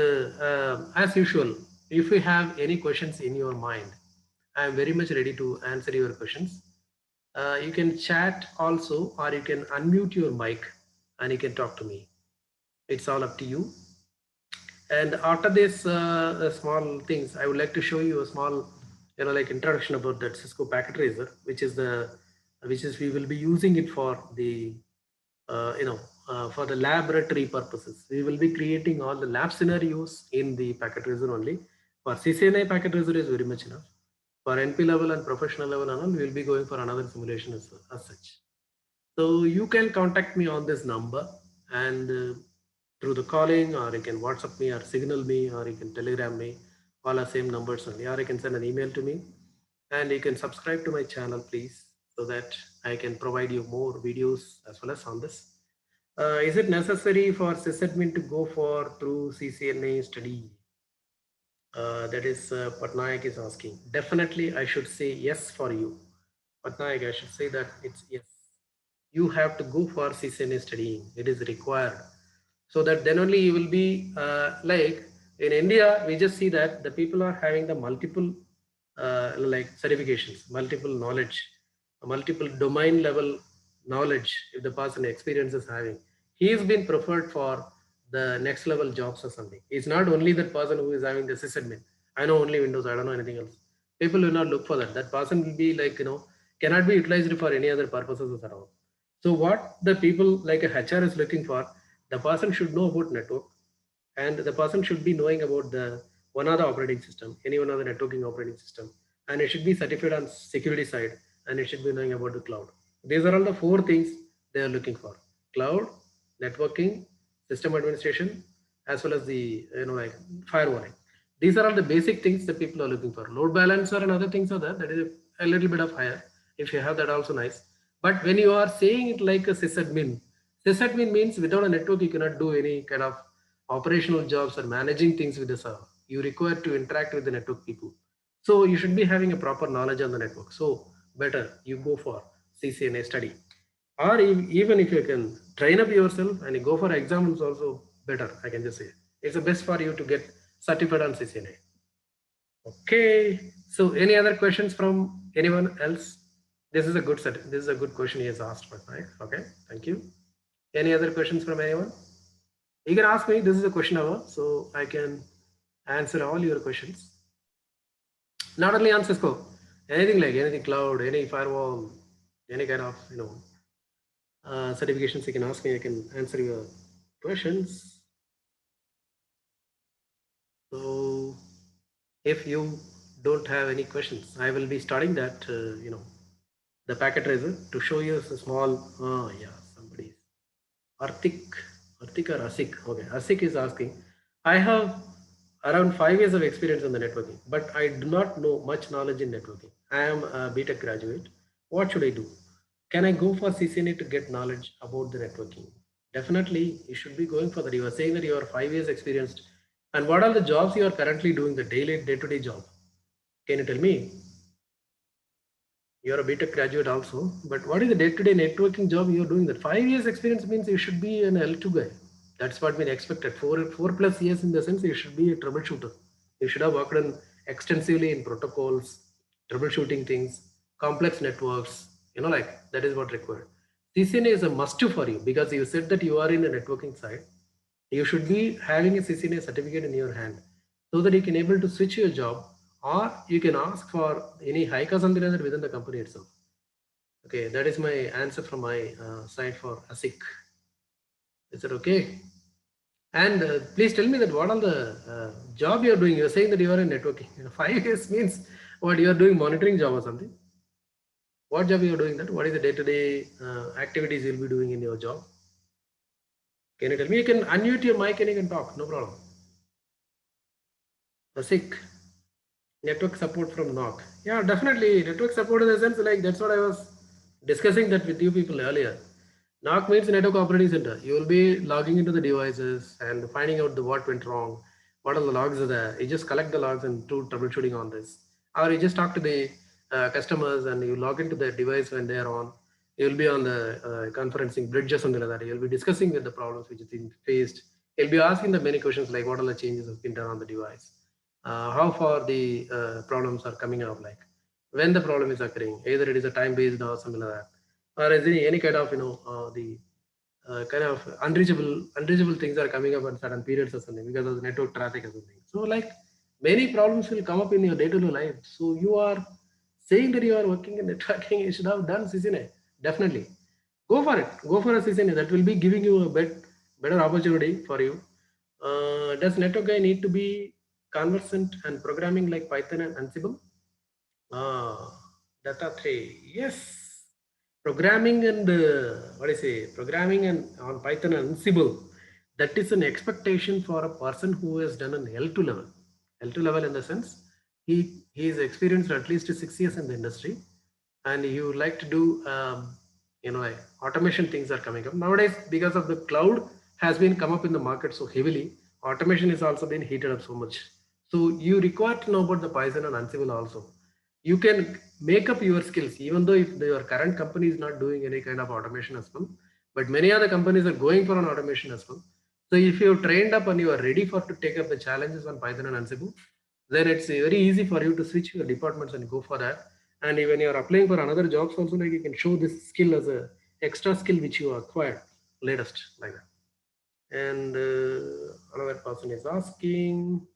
as usual, if you have any questions in your mind, I am very much ready to answer your questions. You can chat also, or you can unmute your mic and you can talk to me. It's all up to you. And after this small things, I would like to show you a small, like introduction about that Cisco Packet Tracer, which is we will be using it for the for the laboratory purposes. We will be creating all the lab scenarios in the Packet Tracer only. For CCNA, Packet Tracer is very much enough. For NP level and professional level and all, we will be going for another simulation as such. So you can contact me on this number, and through the calling, or you can WhatsApp me or signal me, or you can Telegram me. All are same numbers only, or you can send an email to me, and you can subscribe to my channel, please, so that I can provide you more videos as well as on this. Is it necessary for sysadmin to go for through CCNA study? That is Patnaik is asking. Definitely, I should say yes for you. Patnaik, I should say that it's yes. You have to go for CCNA studying. It is required. So that then only you will be like in India, we just see that the people are having the multiple like certifications, multiple knowledge, multiple domain level knowledge. If the person experience is having, he is being preferred for the next level jobs or something. It's not only that person who is having the sysadmin. I know only Windows. I don't know anything else. People will not look for that. That person will be like cannot be utilized for any other purposes at all. So what the people like a HR is looking for, the person should know about network, and the person should be knowing about the one other operating system, any one other networking operating system, and it should be certified on security side, and it should be knowing about the cloud. These are all the four things they are looking for: cloud, networking, system administration, as well as the like firewalling. These are all the basic things that people are looking for. Load balancer and other things are there. That is a little bit of higher. If you have that, also nice. But when you are saying it like a sysadmin means without a network you cannot do any kind of operational jobs or managing things with the server. You require to interact with the network people. So you should be having a proper knowledge on the network. So better you go for CCNA study. Or even if you can train up yourself and you go for exams, also better. I can just say it's the best for you to get certified on CCNA. Okay. So any other questions from anyone else? This is a good set. This is a good question he has asked, right? Okay. Thank you. Any other questions from anyone? You can ask me. This is a question hour, so I can answer all your questions. Not only on Cisco, anything cloud, any firewall, any kind of certifications you can ask me. I can answer your questions. So if you don't have any questions, I will be starting that the Packet Tracer to show you a small. Oh yeah, somebody. Artik or Asik. Okay, Asik is asking. I have around 5 years of experience in the networking, but I do not know much knowledge in networking. I am a BTech graduate. What should I do? Can I go for CCNA to get knowledge about the networking? Definitely, you should be going for that. You are saying that you are 5 years experienced. And what are the jobs you are currently doing, the daily day-to-day job? Can you tell me? You're a BTech graduate also, but what is the day-to-day networking job you're doing? That 5 years experience means you should be an L2 guy. That's what we expected. Four plus years in the sense you should be a troubleshooter. You should have worked on extensively in protocols, troubleshooting things, complex networks. Like that is what required. CCNA is a must for you because you said that you are in a networking side. You should be having a CCNA certificate in your hand so that you can able to switch your job, or you can ask for any hike or something like that within the company itself. Okay, that is my answer from my side for ASIC. Is it okay? And please tell me that what are the job you are doing? You are saying that you are in networking. 5 years means what you are doing, monitoring job or something? What job you are doing that? What is the day-to-day activities you will be doing in your job? Can you tell me? You can unmute your mic and you can talk. No problem. ASIC. Network support from NOC. Yeah, definitely. Network support in the sense like that's what I was discussing that with you people earlier. NOC means network operating center. You will be logging into the devices and finding out what went wrong, what are the logs are there. You just collect the logs and do troubleshooting on this. Or you just talk to the customers and you log into their device when they are on. You will be on the conferencing bridge or something like that. You'll be discussing with the problems which is being faced. You'll be asking the many questions like what are the changes have been done on the device, how far the problems are coming out, like when the problem is occurring, either it is a time based or something like that, or is any kind of the kind of unreachable things are coming up at certain periods or something because of the network traffic or something. So like many problems will come up in your day-to-day life. So you are saying that you are working in networking, you should have done CCNA. Definitely go for it. Go for a CCNA. That will be giving you a better opportunity for you. Does network guy need to be conversant and programming like Python and Ansible? Data 3, yes. Programming and what I say, programming and on Python and Ansible. That is an expectation for a person who has done an L2 level. L2 level in the sense he is experienced at least 6 years in the industry, and you would like to do automation things are coming up nowadays because of the cloud has been come up in the market so heavily. Automation is also been heated up so much, so you require to know about the Python and Ansible also. You can make up your skills even though if your current company is not doing any kind of automation as well, but many other companies are going for an automation as well. So if you're trained up and you are ready for to take up the challenges on Python and Ansible, then it's very easy for you to switch your departments and go for that. And even you're applying for another jobs also, like you can show this skill as a extra skill which you acquired latest like that. And another person is asking,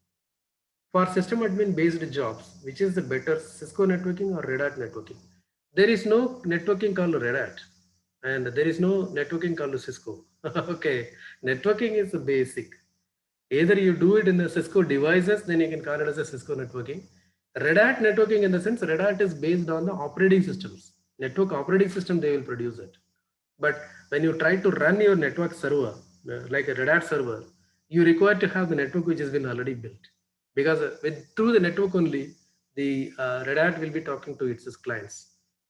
for system admin based jobs, which is the better, Cisco networking or Red Hat networking? There is no networking called Red Hat, and there is no networking called Cisco. Okay, networking is the basic. Either you do it in the Cisco devices, then you can call it as a Cisco networking. Red Hat networking in the sense Red Hat is based on the operating systems. Network operating system, they will produce it. But when you try to run your network server, like a Red Hat server, you require to have the network which has been already built. Because through the network only, the Red Hat will be talking to its clients.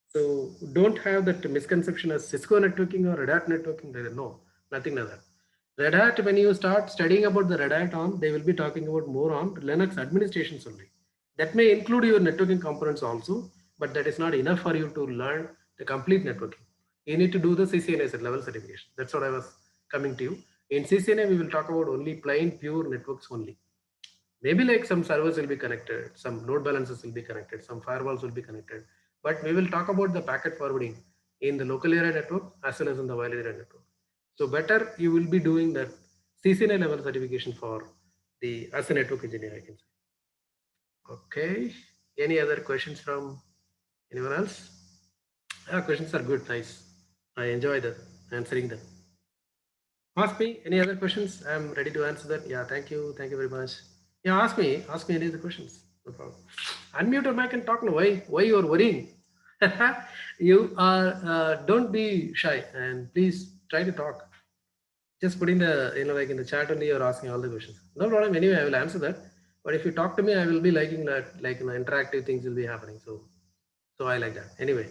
So don't have that misconception as Cisco networking or Red Hat networking. No, nothing like that. Red Hat, when you start studying about the Red Hat on, they will be talking about more on Linux administrations only. That may include your networking components also, but that is not enough for you to learn the complete networking. You need to do the CCNA level certification. That's what I was coming to you. In CCNA, we will talk about only plain pure networks only. Maybe like some servers will be connected, some load balancers will be connected, some firewalls will be connected. But we will talk about the packet forwarding in the local area network as well as in the wide area network. So better you will be doing that CCNA level certification for the as a network engineer, I can say. Okay. Any other questions from anyone else? Yeah, questions are good, nice. I enjoy that answering them. Ask me any other questions. I'm ready to answer that. Yeah, thank you. Thank you very much. Yeah, ask me any other questions. No problem. Unmute your mic and talk now. Why you are worrying? You are don't be shy and please try to talk. Just put in the like in the chat only you're asking all the questions. No problem. Anyway, I will answer that. But if you talk to me, I will be liking that interactive things will be happening. So I like that. Anyway,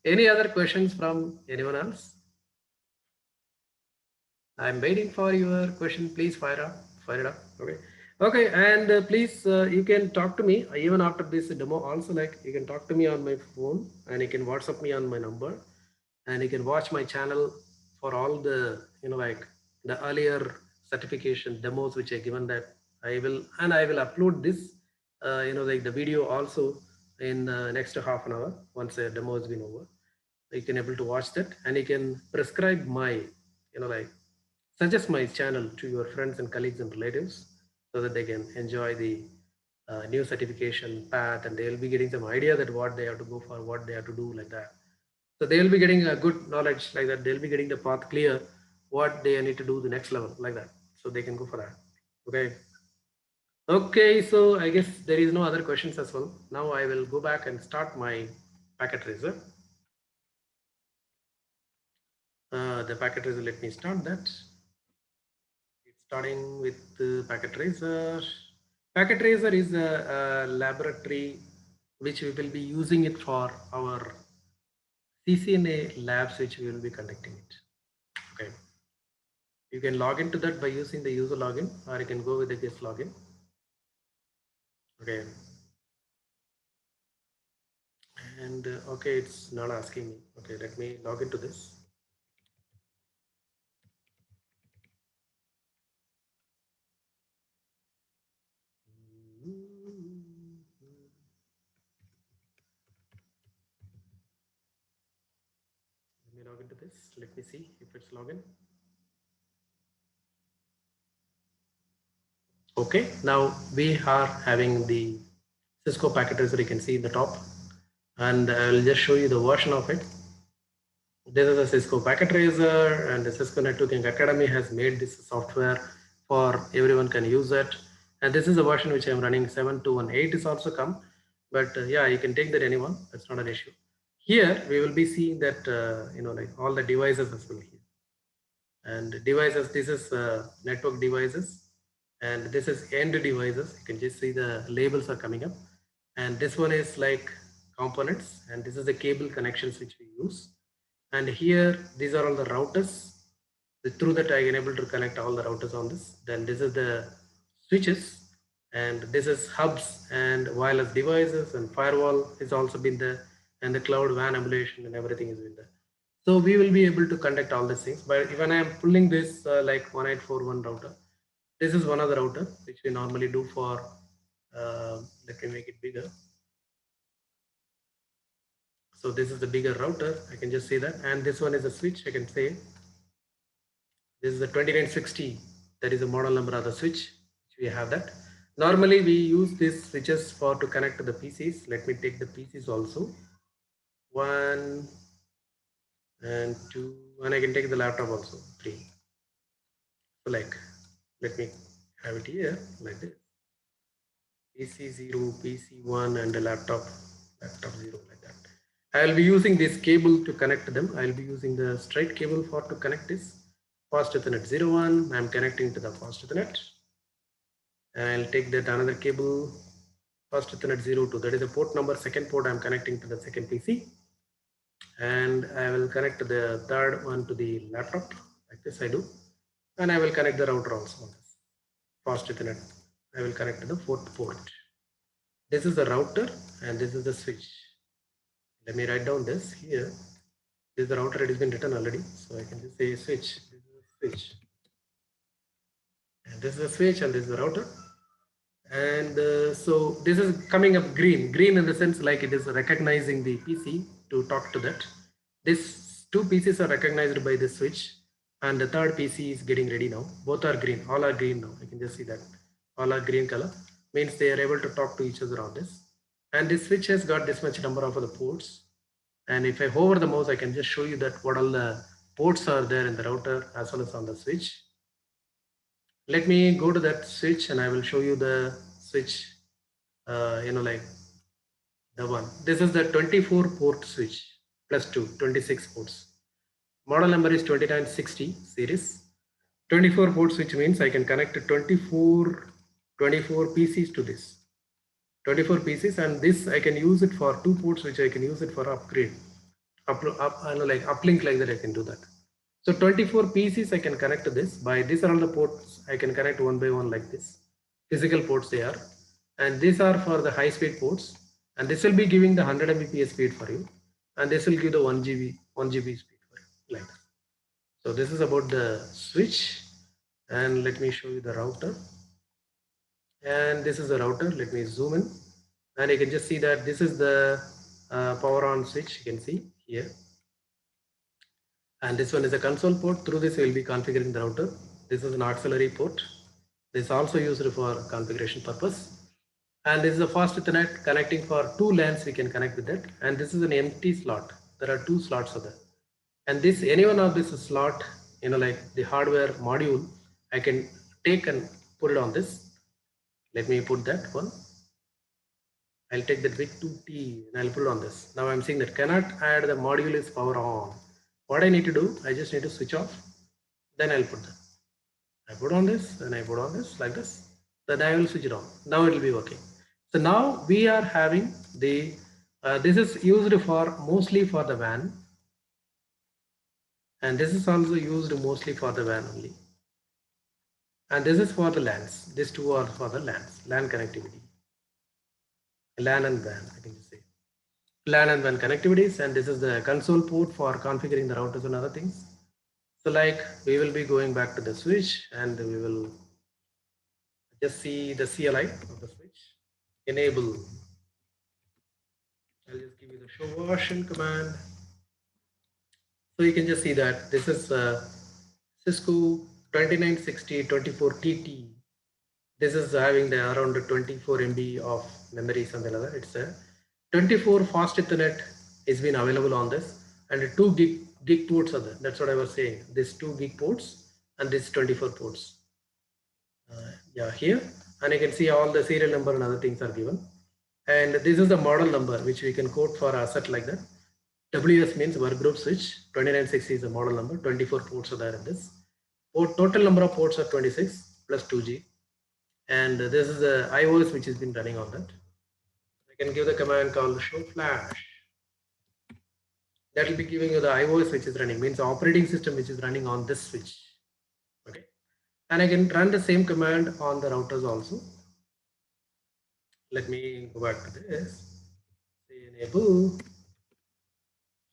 any other questions from anyone else? I'm waiting for your question. Please fire it up. Okay. Okay, and please, you can talk to me even after this demo. Also, like you can talk to me on my phone, and you can WhatsApp me on my number, and you can watch my channel for all the like the earlier certification demos which I given that I will upload this like the video also in next half an hour once the demo has been over. You can able to watch that, and you can prescribe my like suggest my channel to your friends and colleagues and relatives so that they can enjoy the new certification path, and they'll be getting some idea that what they have to go for, what they have to do, like that. So they'll be getting a good knowledge like that. They'll be getting the path clear, what they need to do the next level like that. So they can go for that. Okay. Okay. So I guess there is no other questions as well. Now I will go back and start my packet tracer. The packet tracer, let me start that. It's starting with the packet tracer. Packet tracer is a laboratory which we will be using it for our CCNA labs which we will be conducting it. Okay. You can log into that by using the user login, or you can go with the guest login. Okay. And okay, it's not asking me. Okay, let me log into this. Let me log into this. Let me see if it's login. Okay, now we are having the Cisco packet tracer. You can see in the top, and I'll just show you the version of it. This is a Cisco packet tracer, and the Cisco Networking Academy has made this software for everyone can use it. And this is a version which I'm running. 7.2.18 is also come, but yeah, you can take that anyone. That's not an issue. Here we will be seeing that like all the devices as well here. And devices, this is network devices, and this is end devices. You can just see the labels are coming up, and this one is like components, and this is the cable connections which we use. And here these are all the routers. Through that I can able to connect all the routers on this. Then this is the switches, and this is hubs and wireless devices, and firewall is also been there, and the cloud WAN emulation and everything is been there. So we will be able to conduct all these things. But when I am pulling this like 1841 router, this is one of the router which we normally do for, let me make it bigger. So this is the bigger router. I can just say that. And this one is a switch. I can say this is the 2960. That is the model number of the switch. We have that. Normally we use these switches for to connect to the PCs. Let me take the PCs also. 1 and 2, and I can take the laptop also. 3. So like, let me have it here like this. PC 0, PC 1, and the laptop 0 like that. I will be using this cable to connect them. I will be using the straight cable for to connect this. Fast Ethernet 01. I am connecting to the Fast Ethernet. I'll take that another cable, Fast Ethernet 02. That is the port number. Second port I am connecting to the second PC. And I will connect the third one to the laptop. Like this I do. And I will connect the router also on this. Fast Ethernet. I will connect to the fourth port. This is the router and this is the switch. Let me write down this here. This is the router. It has been written already. So I can just say switch. This is a switch. And this is a switch and this is the router. And so this is coming up green in the sense like it is recognizing the PC to talk to that. These two PCs are recognized by the switch, and the third PC is getting ready now. Both are green, all are green now. I can just see that all are green color, means they are able to talk to each other on this. And this switch has got this much number of the ports, and if I hover the mouse I can just show you that what all the ports are there in the router as well as on the switch. Let me go to that switch and I will show you the switch, like the one. This is the 24 port switch plus 2, 26 ports. Model number is 2960 series. 24 ports, which means I can connect 24 PCs to this. 24 PCs, and this I can use it for 2 ports, which I can use it for upgrade. Like uplink like that I can do that. So 24 PCs I can connect to this. By these are all the ports I can connect one by one like this. physical ports they are, and these are for the high speed ports, and this will be giving the 100 Mbps speed for you, and this will give the 1 GB speed for you, like that. So this is about the switch, and let me show you the router. And this is the router. Let me zoom in, and you can just see that this is the power on switch. You can see here, and this one is a console port. Through this, we will be configuring the router. This is an auxiliary port. This is also used for configuration purpose. And this is a fast Ethernet connecting for 2 LANs. We can connect with it. And this is an empty slot. There are 2 slots of that. And this, any one of this slot, like the hardware module, I can take and put it on this. Let me put that one. I'll take the bit 2T and I'll put it on this. Now I'm seeing that cannot add the module is power on. What I need to do, I just need to switch off. Then I'll put that. I put on this and I put on this like this. Then I will switch it on. Now it will be working. So now we are having the, this is used for mostly for the WAN. And this is also used mostly for the WAN only. And this is for the LANs. These two are for the LANs, LAN connectivity. LAN and WAN, I can just say. LAN and WAN connectivities, and this is the console port for configuring the routers and other things. So like we will be going back to the switch and we will just see the CLI of the switch. Enable. I'll just give you the show version command. So you can just see that this is Cisco 2960/24TT. This is having the around 24 MB of memory, something like that. It's a 24 fast Ethernet is been available on this, and 2 gig ports are there. That's what I was saying. This 2 gig ports and this 24 ports. Yeah, here, and you can see all the serial number and other things are given. And this is the model number which we can quote for asset like that. WS means work group switch. 2960 is the model number. 24 ports are there in this. Total number of ports are 26 plus 2G. And this is the iOS which has been running on that. I can give the command called show flash. That will be giving you the iOS which is running, means the operating system which is running on this switch. Okay. And I can run the same command on the routers also. Let me go back to this. Say enable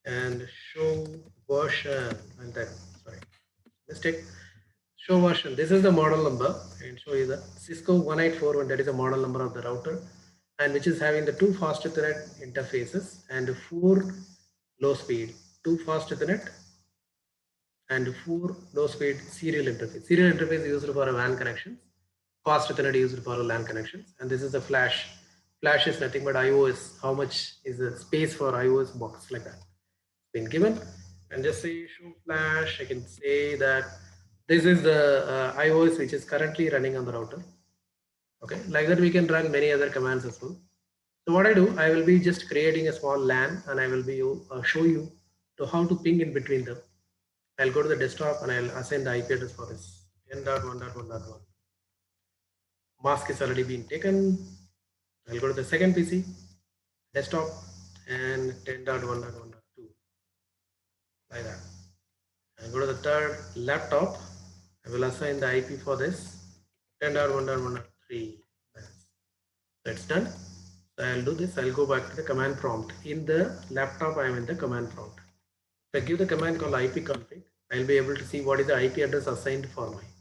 and show version, and then sorry, mistake. Show version. This is the model number, and show you the Cisco 1841. That is the model number of the router, and which is having the 2 fast Ethernet interfaces and 4 low speed, 2 fast Ethernet and 4 low speed serial interface. Serial interface is used for a WAN connections. Fast Ethernet is used for LAN connections, and this is the flash. Flash is nothing but iOS. How much is the space for iOS box like that? Been given, and just say show flash. I can say that this is the iOS which is currently running on the router. Okay, like that we can run many other commands as well. So what I do, I will be just creating a small LAN, and I will be show you to how to ping in between them. I'll go to the desktop and I'll assign the IP address for this 10.1.1.1. Mask is already been taken. I'll go to the second PC, desktop, and 10.1.1.2, like that. I'll go to the third laptop. I will assign the IP for this 10.1.1.3. That's done. So I'll do this. I'll go back to the command prompt. In the laptop, I am in the command prompt. If I give the command called ipconfig, I'll be able to see what is the IP address assigned for mine.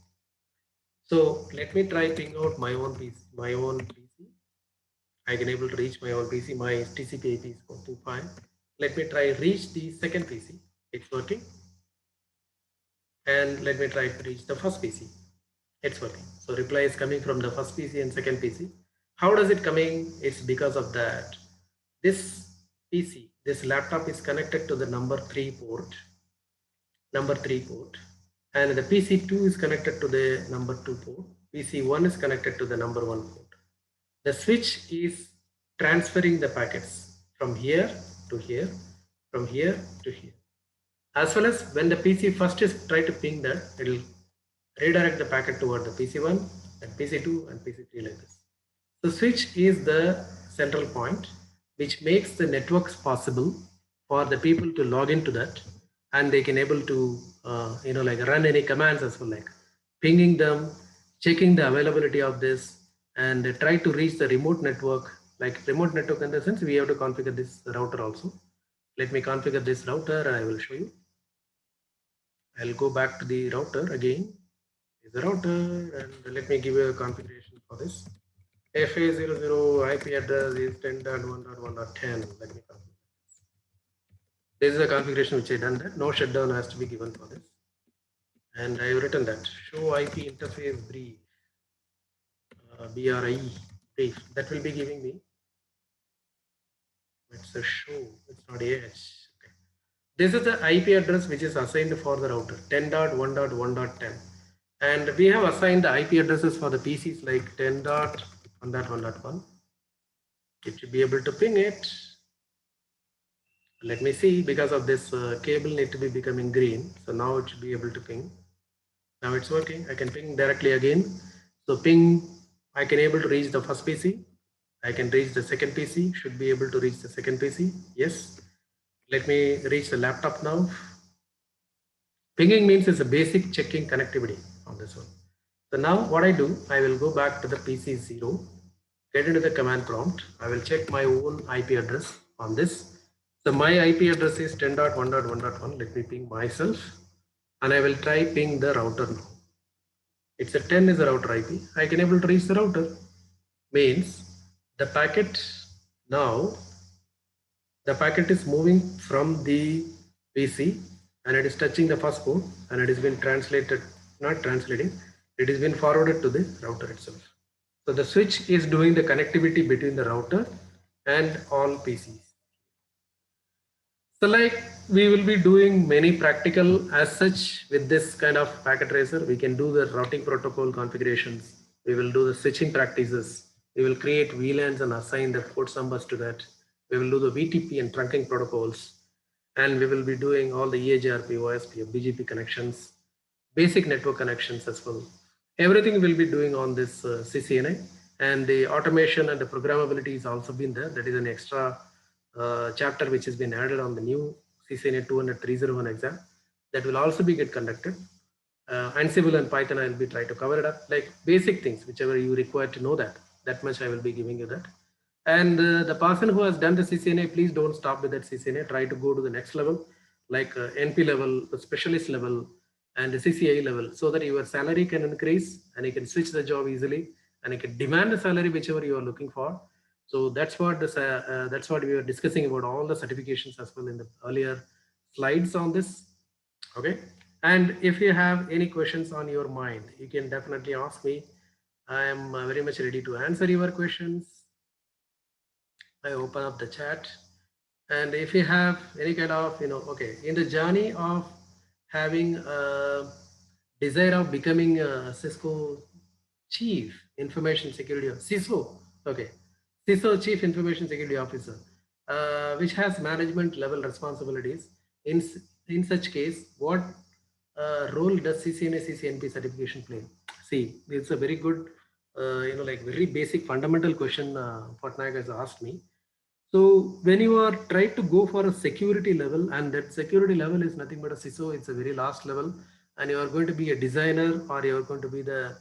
So let me try ping out my own PC. I can able to reach my own PC. My TCP IP is 425. Let me try reach the second PC. It's working. And let me try to reach the first PC. It's working. So reply is coming from the first PC and second PC. How does it coming? It's because of that. This PC, this laptop is connected to the number 3 port. And the PC2 is connected to the number 2 port. PC1 is connected to the number 1 port. The switch is transferring the packets from here to here, from here to here. As well as when the PC first is try to ping that, it will redirect the packet toward the PC1 and PC2 and PC3 like this. So switch is the central point which makes the networks possible for the people to log into that, and they can able to like run any commands as well, like pinging them, checking the availability of this, and try to reach the remote network. Like remote network in the sense, we have to configure this router also. Let me configure this router and I will show you. I'll go back to the router again. Is the router, and let me give you a configuration for this. FA00 IP address is 10.1.1.10. Let me configure. This is a configuration which I done that no shutdown has to be given for this. And I have written that show IP interface brief, BRI brief. That will be giving me. It's a show. It's not AH. Okay. This is the IP address which is assigned for the router 10.1.1.10. And we have assigned the IP addresses for the PCs like 10.1.1.1. It should be able to ping it. Let me see, because of this cable need to be becoming green. So now it should be able to ping. Now it's working. I can ping directly again. So ping, I can able to reach the first PC. I can reach the second PC, should be able to reach the second PC. Yes. Let me reach the laptop now. Pinging means it's a basic checking connectivity on this one. So now what I do, I will go back to the PC 0, get into the command prompt. I will check my own IP address on this. So my IP address is 10.1.1.1. Let me ping myself and I will try ping the router now. It's a 10 is the router IP. I can able to reach the router. Means the packet now, the packet is moving from the PC and it is touching the first port and it has been translated, not translating, it has been forwarded to the router itself. So the switch is doing the connectivity between the router and all PCs. So like we will be doing many practical as such with this kind of packet tracer. We can do the routing protocol configurations. We will do the switching practices. We will create VLANs and assign the port numbers to that. We will do the VTP and trunking protocols. And we will be doing all the EAGRP, OSP, BGP connections, basic network connections as well. Everything will be doing on this CCNA, and the automation and the programmability is also been there. That is an extra chapter which has been added on the new CCNA 200-301 exam. That will also be get conducted. Ansible and Python, I will be trying to cover it up, like basic things, whichever you require to know that. That much I will be giving you that. And the person who has done the CCNA, please don't stop with that CCNA. Try to go to the next level, like NP level, specialist level, and the CCI level, so that your salary can increase and you can switch the job easily and you can demand the salary whichever you are looking for. So that's what this, that's what we were discussing about all the certifications as well in the earlier slides on this. Okay. And if you have any questions on your mind, you can definitely ask me. I am very much ready to answer your questions. I open up the chat, and if you have any kind of, okay, in the journey of having a desire of becoming a Cisco Chief Information Security, CISO, okay, CISO Chief Information Security Officer, which has management level responsibilities. In such case, what role does CCNA CCNP certification play? See, it's a very good, like very basic fundamental question Patnaik has asked me. So when you are trying to go for a security level, and that security level is nothing but a CISO, it's a very last level, and you are going to be a designer or you are going to be the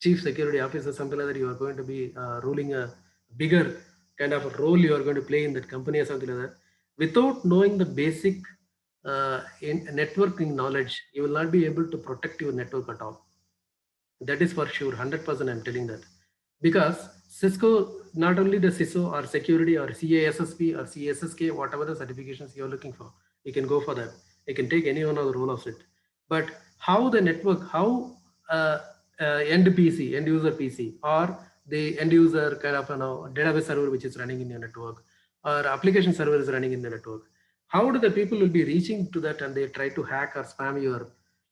chief security officer, something like that, you are going to be ruling a bigger kind of a role you are going to play in that company or something like that. Without knowing the basic in networking knowledge, you will not be able to protect your network at all. That is for sure, 100% I'm telling that. Because Cisco, not only the CISO or security or CASSP or CSSK, whatever the certifications you're looking for, you can go for that. You can take any one of the role of it. But how the network, how end PC, end user PC, or the end user kind of database server which is running in your network, or application server is running in the network, how do the people will be reaching to that and they try to hack or spam your,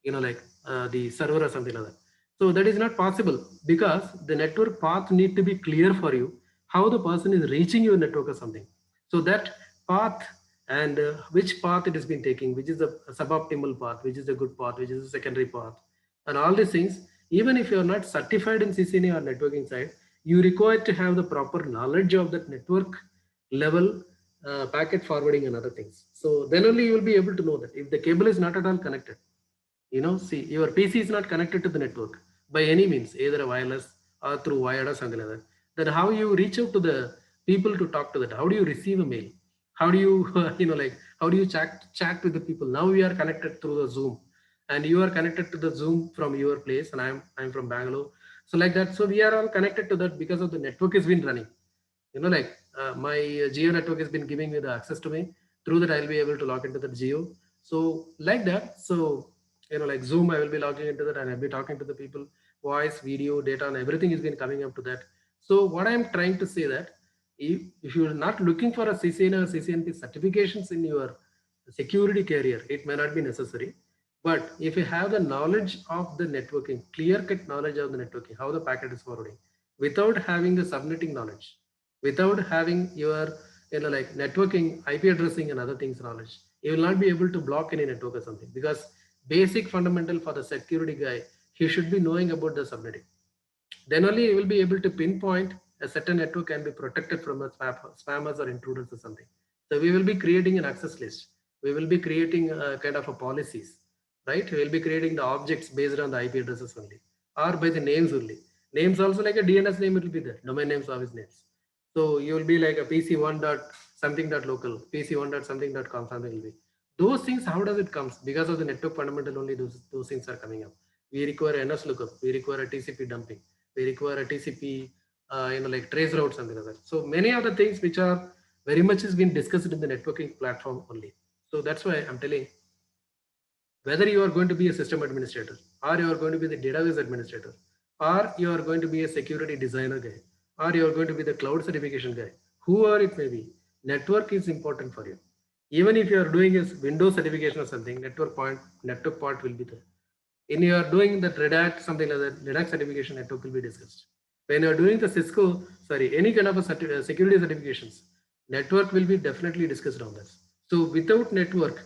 like the server or something like that. So that is not possible, because the network path need to be clear for you, how the person is reaching your network or something. So that path, and which path it has been taking, which is the suboptimal path, which is the good path, which is the secondary path, and all these things, even if you are not certified in CCNA or networking side, you require to have the proper knowledge of that network level, packet forwarding and other things. So then only you will be able to know that if the cable is not at all connected, see, your PC is not connected to the network by any means, either a wireless or through wired or something like that. Then how you reach out to the people to talk to that? How do you receive a mail? How do you, like, how do you chat with the people? Now we are connected through the Zoom, and you are connected to the Zoom from your place, and I'm from Bangalore. So like that. So we are all connected to that because of the network has been running. Like my Geo network has been giving me the access to me. Through that, I'll be able to log into the Geo. So like that. So like Zoom, I will be logging into that, and I'll be talking to the people, voice, video, data, and everything has been coming up to that. So what I'm trying to say that if you're not looking for a CCN or CCNP certifications in your security career, it may not be necessary. But if you have the knowledge of the networking, clear-cut knowledge of the networking, how the packet is forwarding, without having the subnetting knowledge, without having your like networking, IP addressing and other things knowledge, you will not be able to block any network or something, because basic fundamental for the security guy, he should be knowing about the subnetting. Then only you will be able to pinpoint a certain network can be protected from a spammers or intruders or something. So we will be creating an access list. We will be creating a kind of a policies, right? We will be creating the objects based on the IP addresses only, or by the names only. Names also, like a DNS name, it will be there. Domain name service names. So you will be like a PC1 dot something dot local, PC1 dot something dot com, something will be. Those things, how does it comes? Because of the network fundamental only, those things are coming up. We require NS lookup. We require a TCP dumping. We require a TCP, like trace route, something like that. So many of the things which are very much has been discussed in the networking platform only. So that's why I'm telling, whether you are going to be a system administrator, or you are going to be the database administrator, or you are going to be a security designer guy, or you are going to be the cloud certification guy, whoever it may be, network is important for you. Even if you are doing a Windows certification or something, network part will be there. When you are doing that Red Hat, something like that, Linux certification, network will be discussed. When you are doing the Cisco, sorry, any kind of a security certifications, network will be definitely discussed on this. So without network,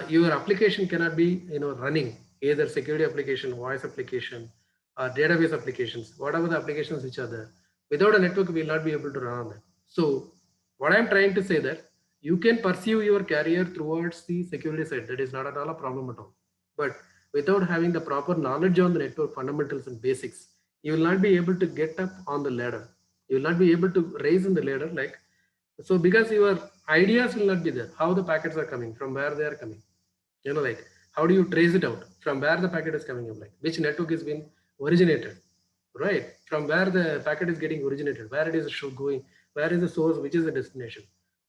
your application cannot be running, either security application, voice application, or database applications, whatever the applications which are there. Without a network, we will not be able to run on that. So what I'm trying to say that you can pursue your career towards the security side. That is not at all a problem at all. But without having the proper knowledge on the network fundamentals and basics, you will not be able to get up on the ladder. You will not be able to raise in the ladder, like, so because your ideas will not be there. How the packets are coming, from where they are coming, like how do you trace it out, from where the packet is coming up, like which network has been originated, right? From where the packet is getting originated, where it is going, where is the source, which is the destination.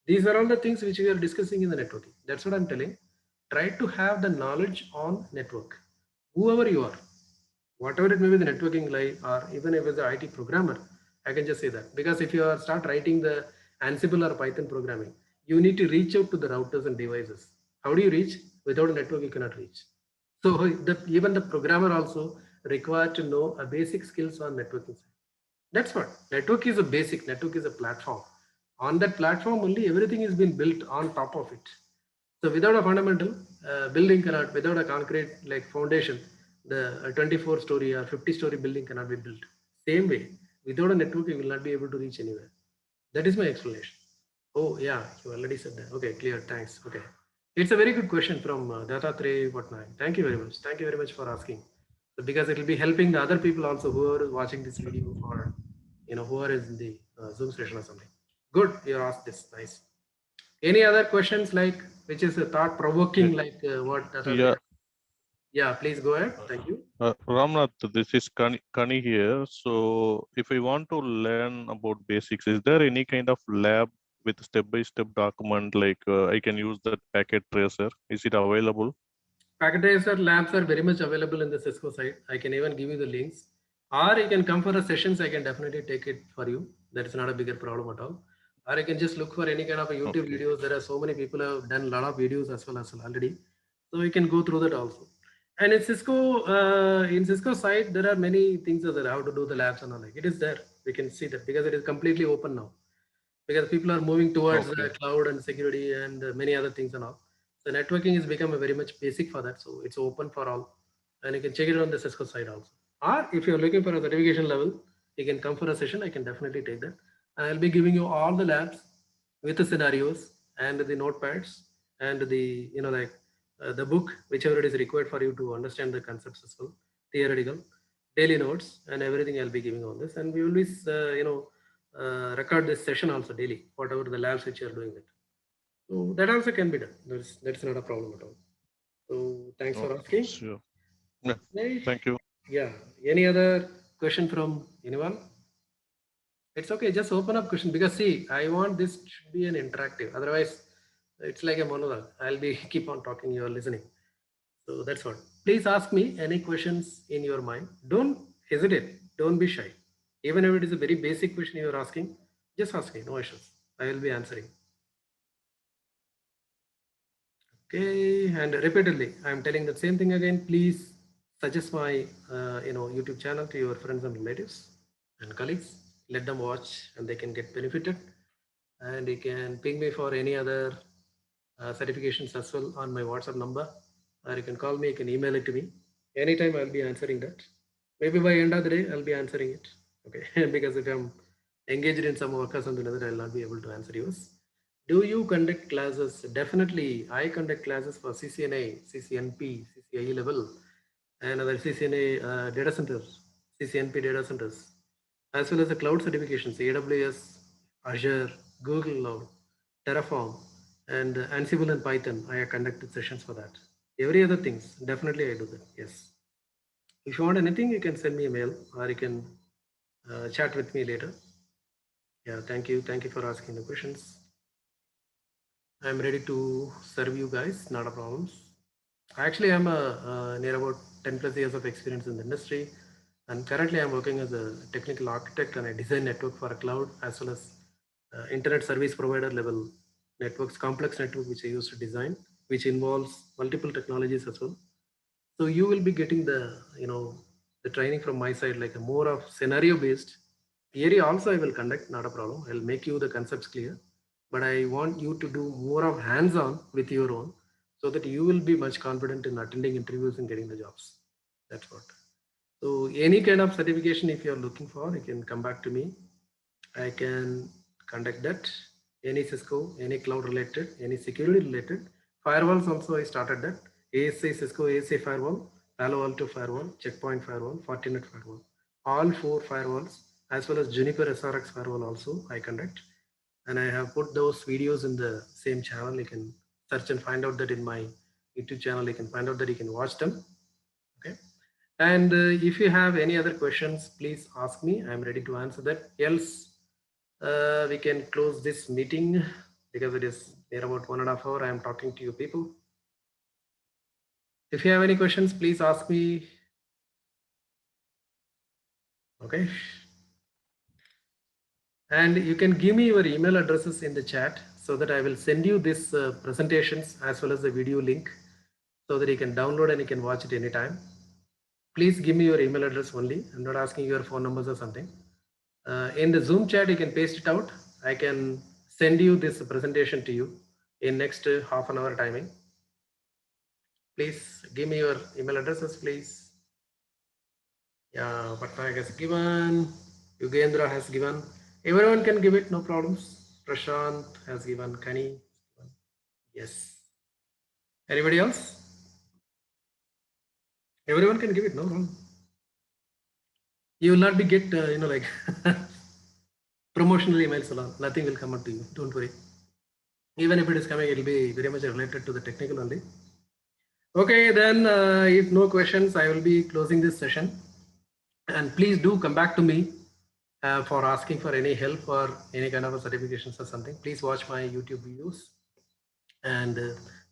These are all the things which we are discussing in the networking. That's what I'm telling. Try to have the knowledge on network, whoever you are, whatever it may be, the networking guy, or even if it's an IT programmer. I can just say that, because if you are start writing the Ansible or Python programming, you need to reach out to the routers and devices. How do you reach? Without a network, you cannot reach. So even the programmer also required to know a basic skills on networking side. That's what network is, a basic network is a platform. On that platform only, everything is been built on top of it. So without a fundamental building cannot, without a concrete like foundation, the 24 story or 50 story building cannot be built. Same way, without a network, you will not be able to reach anywhere. That is my explanation. Oh yeah, you already said that. Okay, clear. Thanks. Okay, it's a very good question from Dattatreya Patnaik. Thank you very much. Thank you very much for asking. So because it will be helping the other people also who are watching this video, or who are in the Zoom session or something. Good, you asked this. Nice. Any other questions, like which is a thought provoking, like what Dattatreya? Yeah, please go ahead. Thank you. Ramnath, this is Kani here. So if I want to learn about basics, is there any kind of lab with step-by-step document, like I can use that packet tracer? Is it available? Packet tracer labs are very much available in the Cisco side. I can even give you the links, or you can come for a sessions. I can definitely take it for you. That is not a bigger problem at all. Or you can just look for any kind of a YouTube videos. There are so many people who have done a lot of videos as well already. So you can go through that also. And in Cisco side, there are many things that are how to do the labs and all. Like it is there. We can see that because it is completely open now. Because people are moving towards the cloud and security and many other things and all. So networking has become a very much basic for that. So it's open for all, and you can check it on the Cisco side also. Or if you're looking for a certification level, you can come for a session. I can definitely take that. And I'll be giving you all the labs with the scenarios and the notepads and the the book, whichever it is required for you to understand the concepts as well, theoretical. daily notes and everything I'll be giving on this. And we will be, record this session also daily, whatever the labs which you're doing it. So that also can be done. That's not a problem at all. So thanks for Okay, asking. sure. Yeah, Hey, thank you. yeah. Any other question from anyone? It's okay. Just open up question because see, I want this should be an interactive. Otherwise, it's like a monologue. I'll be keep on talking. You're listening. So that's what. Please ask me any questions in your mind. Don't hesitate. Don't be shy. Even if it is a very basic question you're asking, just ask me. No issues. I will be answering. Okay. And repeatedly, I'm telling the same thing again. Please suggest my YouTube channel to your friends and relatives and colleagues. Let them watch and they can get benefited. And you can ping me for any other certifications as well on my WhatsApp number, or you can call me, you can email it to me. Anytime I'll be answering that. Maybe by end of the day, I'll be answering it. Okay, because if I'm engaged in some work or something other, I'll not be able to answer yours. Do you conduct classes? Definitely, I conduct classes for CCNA, CCNP, CCIE level, and other CCNA data centers, CCNP data centers, as well as the cloud certifications, AWS, Azure, Google Cloud, Terraform, and Ansible and Python. I have conducted sessions for that. Every other things, definitely I do that. Yes. If you want anything, you can send me a mail or you can chat with me later. Yeah, thank you. Thank you for asking the questions. I'm ready to serve you guys. Not a problem. Actually, I'm near about 10 plus years of experience in the industry. And currently I'm working as a technical architect and I design network for a cloud as well as internet service provider level networks, complex network, which I use to design, which involves multiple technologies as well. So you will be getting the training from my side, like a more of scenario based. Theory also I will conduct, not a problem. I'll make you the concepts clear, but I want you to do more of hands-on with your own so that you will be much confident in attending interviews and getting the jobs. That's what. So any kind of certification, if you're looking for, you can come back to me. I can conduct that. Any Cisco, any cloud related, any security related. Firewalls also I started that. ASA, Cisco ASA firewall, Palo Alto firewall, Checkpoint firewall, Fortinet firewall. All four firewalls, as well as Juniper SRX firewall also I conduct. And I have put those videos in the same channel. You can search and find out that in my YouTube channel. You can find out that you can watch them. Okay. And if you have any other questions, please ask me. I'm ready to answer that. Else, we can close this meeting because it is near about 1.5 hours. I am talking to you people. If you have any questions, please ask me. Okay. And you can give me your email addresses in the chat so that I will send you these presentations as well as the video link so that you can download and you can watch it anytime. Please give me your email address only. I'm not asking your phone numbers or something. In the Zoom chat, you can paste it out. I can send you this presentation to you in next half an hour timing. Please give me your email addresses, please. Yeah, Patnaik has given, Yugendra has given. Everyone can give it, no problems. Prashant has given, Kani. Yes. Anybody else? Everyone can give it, no problem. You will not be get, like promotional emails alone. Nothing will come up to you. Don't worry. Even if it is coming, it will be very much related to the technical only. Okay, then if no questions, I will be closing this session. And please do come back to me for asking for any help or any kind of a certifications or something. Please watch my YouTube videos. And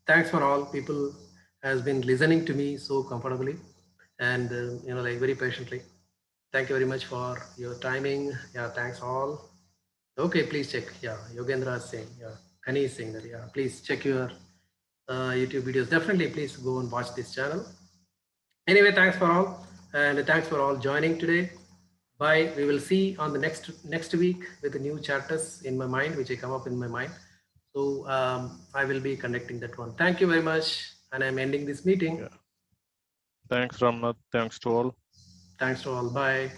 thanks for all people has been listening to me so comfortably and like very patiently. Thank you very much for your timing. Yeah, thanks all. Okay, please check. Yeah, Yogendra is saying. Yeah, Kani is saying that. Yeah, please check your YouTube videos. Definitely, please go and watch this channel. Anyway, thanks for all, and thanks for all joining today. Bye. We will see on the next week with the new chapters in my mind, which I come up in my mind. So I will be conducting that one. Thank you very much, and I'm ending this meeting. Yeah. Thanks, Ramnath. Thanks to all. Thanks to all. Bye.